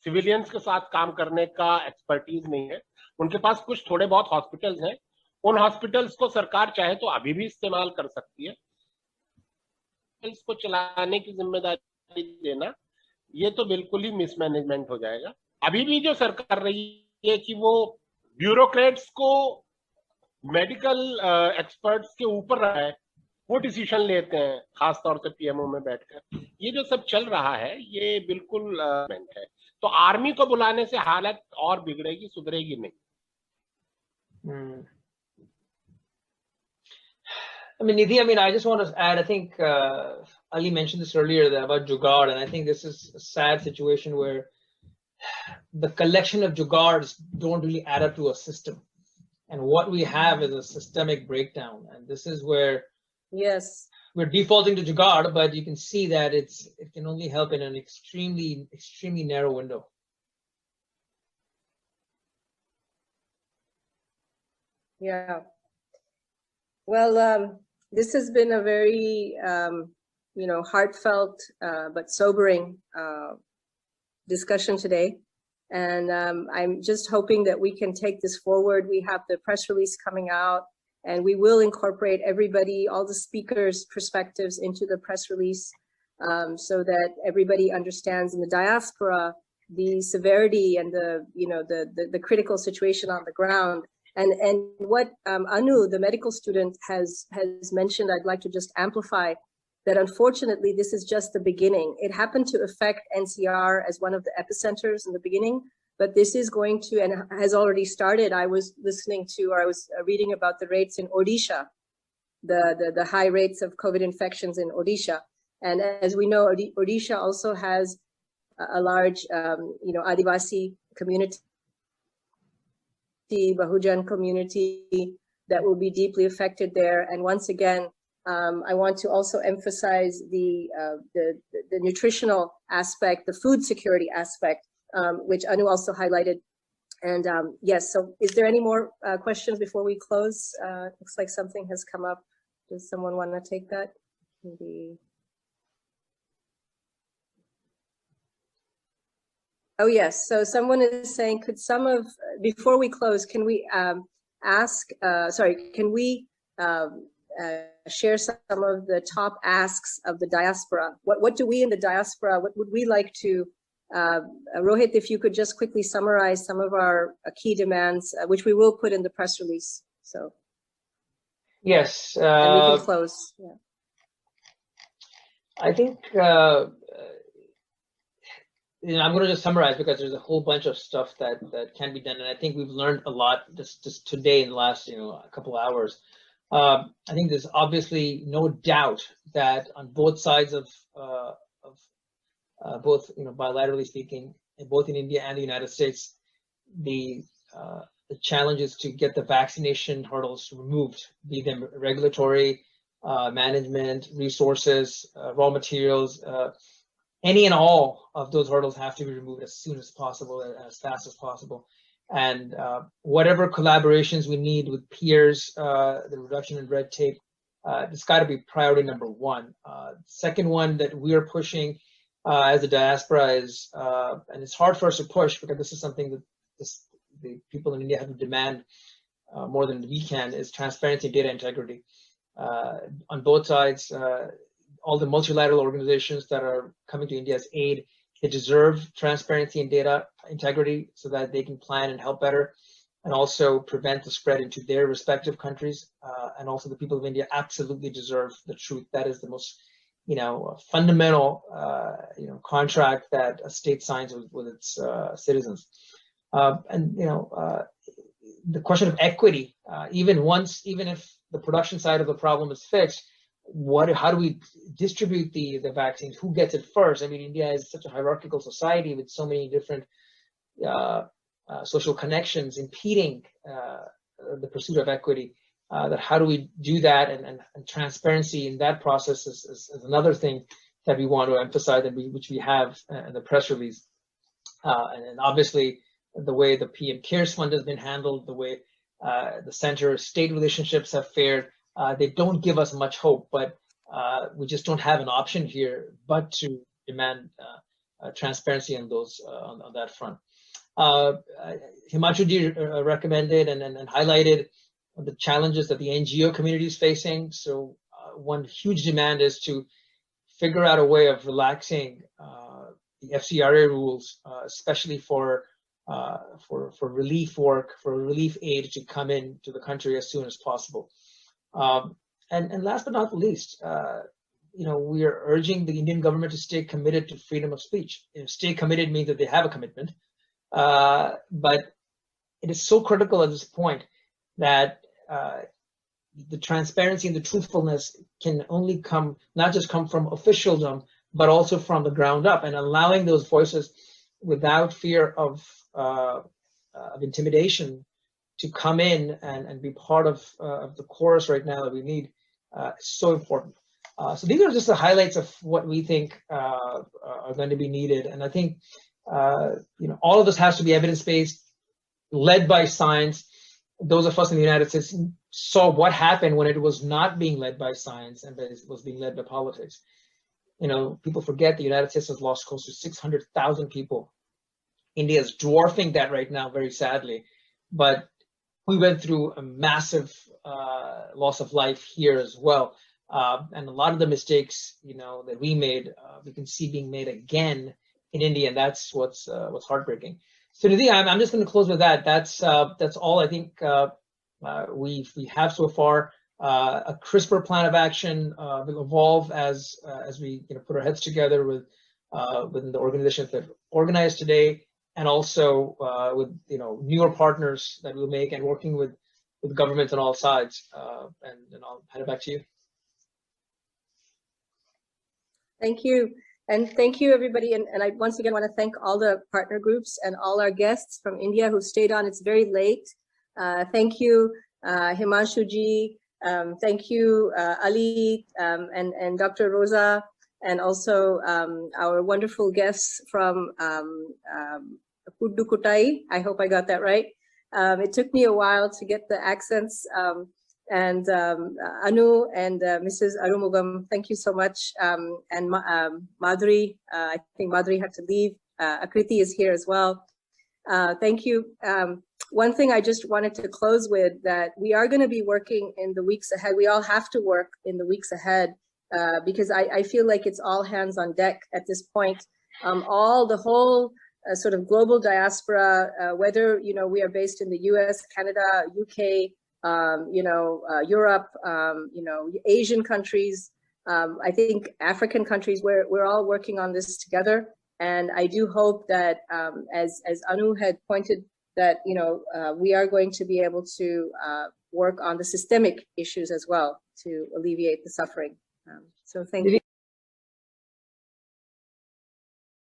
सिविलियंस के साथ काम करने का एक्सपर्टीज नहीं है. उनके पास कुछ थोड़े बहुत हॉस्पिटल्स हैं, उन हॉस्पिटल्स को सरकार चाहे तो अभी भी इस्तेमाल कर सकती है. इसको चलाने की जिम्मेदारी देना ये तो बिल्कुल ही मिसमैनेजमेंट हो जाएगा. अभी भी जो सरकार कर रही है कि वो ब्यूरोक्रेट्स को मेडिकल एक्सपर्ट्स के ऊपर रहा है, वो डिसीजन लेते हैं, खासतौर से पीएमओ में बैठकर. ये जो सब चल रहा है ये बिल्कुल है. तो आर्मी को बुलाने से हालत और बिगड़ेगी, सुधरेगी नहीं. I mean, Nidhi, I just want to add, I think Ali mentioned this earlier about Jugaad, and I think this is a sad situation where the collection of Jugads don't really add up to a system. And what we have is a systemic breakdown. And this is where we're defaulting to Jugaad, but you can see that it can only help in an extremely, extremely narrow window. Yeah. Well, this has been a very, heartfelt but sobering discussion today. And I'm just hoping that we can take this forward. We have the press release coming out, and we will incorporate everybody, all the speakers' perspectives into the press release, so that everybody understands in the diaspora the severity and the critical situation on the ground. And what Anu, the medical student, has mentioned, I'd like to just amplify that unfortunately, this is just the beginning. It happened to affect NCR as one of the epicenters in the beginning, but this is going to, and has already started. I was reading about the rates in Odisha, the high rates of COVID infections in Odisha. And as we know, Odisha also has a large, Adivasi community, Bahujan community that will be deeply affected there. And once again, I want to also emphasize the nutritional aspect, the food security aspect, which Anu also highlighted. And yes, so is there any more questions before we close? Looks like something has come up. Does someone want to take that? Maybe. Oh yes, so someone is saying, could some of, before we close, can we share some of the top asks of the diaspora? What do we in the diaspora, what would we like to, Rohit, if you could just quickly summarize some of our key demands, which we will put in the press release. So yes, and we can close. Yeah. I think I'm going to just summarize because there's a whole bunch of stuff that can be done, and I think we've learned a lot just today in the last a couple of hours. I think there's obviously no doubt that on both sides of both bilaterally speaking, both in India and the United States, the challenge is to get the vaccination hurdles removed, be them regulatory, management, resources, raw materials. Any and all of those hurdles have to be removed as soon as possible, as fast as possible. And whatever collaborations we need with peers, the reduction in red tape, it's got to be priority number one. Second one that we're pushing as a diaspora is, and it's hard for us to push because this is something that the people in India have to demand more than we can, is transparency and data integrity. On both sides, all the multilateral organizations that are coming to India's aid, they deserve transparency and data integrity so that they can plan and help better, and also prevent the spread into their respective countries. And also the people of India absolutely deserve the truth. That is the most, fundamental, contract that a state signs with its citizens. And the question of equity, even if the production side of the problem is fixed, how do we distribute the vaccines? Who gets it first? I mean, India is such a hierarchical society with so many different social connections impeding the pursuit of equity. That how do we do that? And transparency in that process is another thing that we want to emphasize, and which we have in the press release. And obviously, the way the PM CARES Fund has been handled, the way the center-state relationships have fared, they don't give us much hope, but we just don't have an option here but to demand transparency on those on that front. Himanshu recommended and highlighted the challenges that the NGO community is facing. So one huge demand is to figure out a way of relaxing the FCRA rules, especially for relief work, for relief aid to come into the country as soon as possible. And last but not least, we are urging the Indian government to stay committed to freedom of speech. Stay committed means that they have a commitment, but it is so critical at this point that the transparency and the truthfulness can only not just come from officialdom, but also from the ground up, and allowing those voices without fear of intimidation to come in and be part of the chorus right now that we need is so important. So these are just the highlights of what we think are going to be needed. And I think, all of this has to be evidence-based, led by science. Those of us in the United States saw what happened when it was not being led by science and it was being led by politics. People forget the United States has lost close to 600,000 people India is dwarfing that right now, very sadly. But we went through a massive loss of life here as well. And a lot of the mistakes, that we made, we can see being made again in India, and that's what's heartbreaking. So Nidhi, I'm just going to close with that. That's all I think we have so far. A crisper plan of action will evolve as we put our heads together within the organizations that organized today, and also with newer partners that we'll make, and working with governments on all sides. And I'll hand it back to you. Thank you. And thank you, everybody. And I once again want to thank all the partner groups and all our guests from India who stayed on. It's very late. Thank you, Himanshu ji. Thank you, Ali, and Dr. Rosa, and also our wonderful guests from Pudukkottai. I hope I got that right. It took me a while to get the accents. And Anu and Mrs. Arumugam, thank you so much. And Madhuri, I think Madhuri had to leave. Akriti is here as well. Thank you. One thing I just wanted to close with, that we are going to be working in the weeks ahead. We all have to work in the weeks ahead because I feel like it's all hands on deck at this point. The whole sort of global diaspora, whether we are based in the US, Canada, UK, Europe, Asian countries, I think African countries, we're all working on this together. And I do hope that, as Anu had pointed, that we are going to be able to work on the systemic issues as well to alleviate the suffering. So thank you.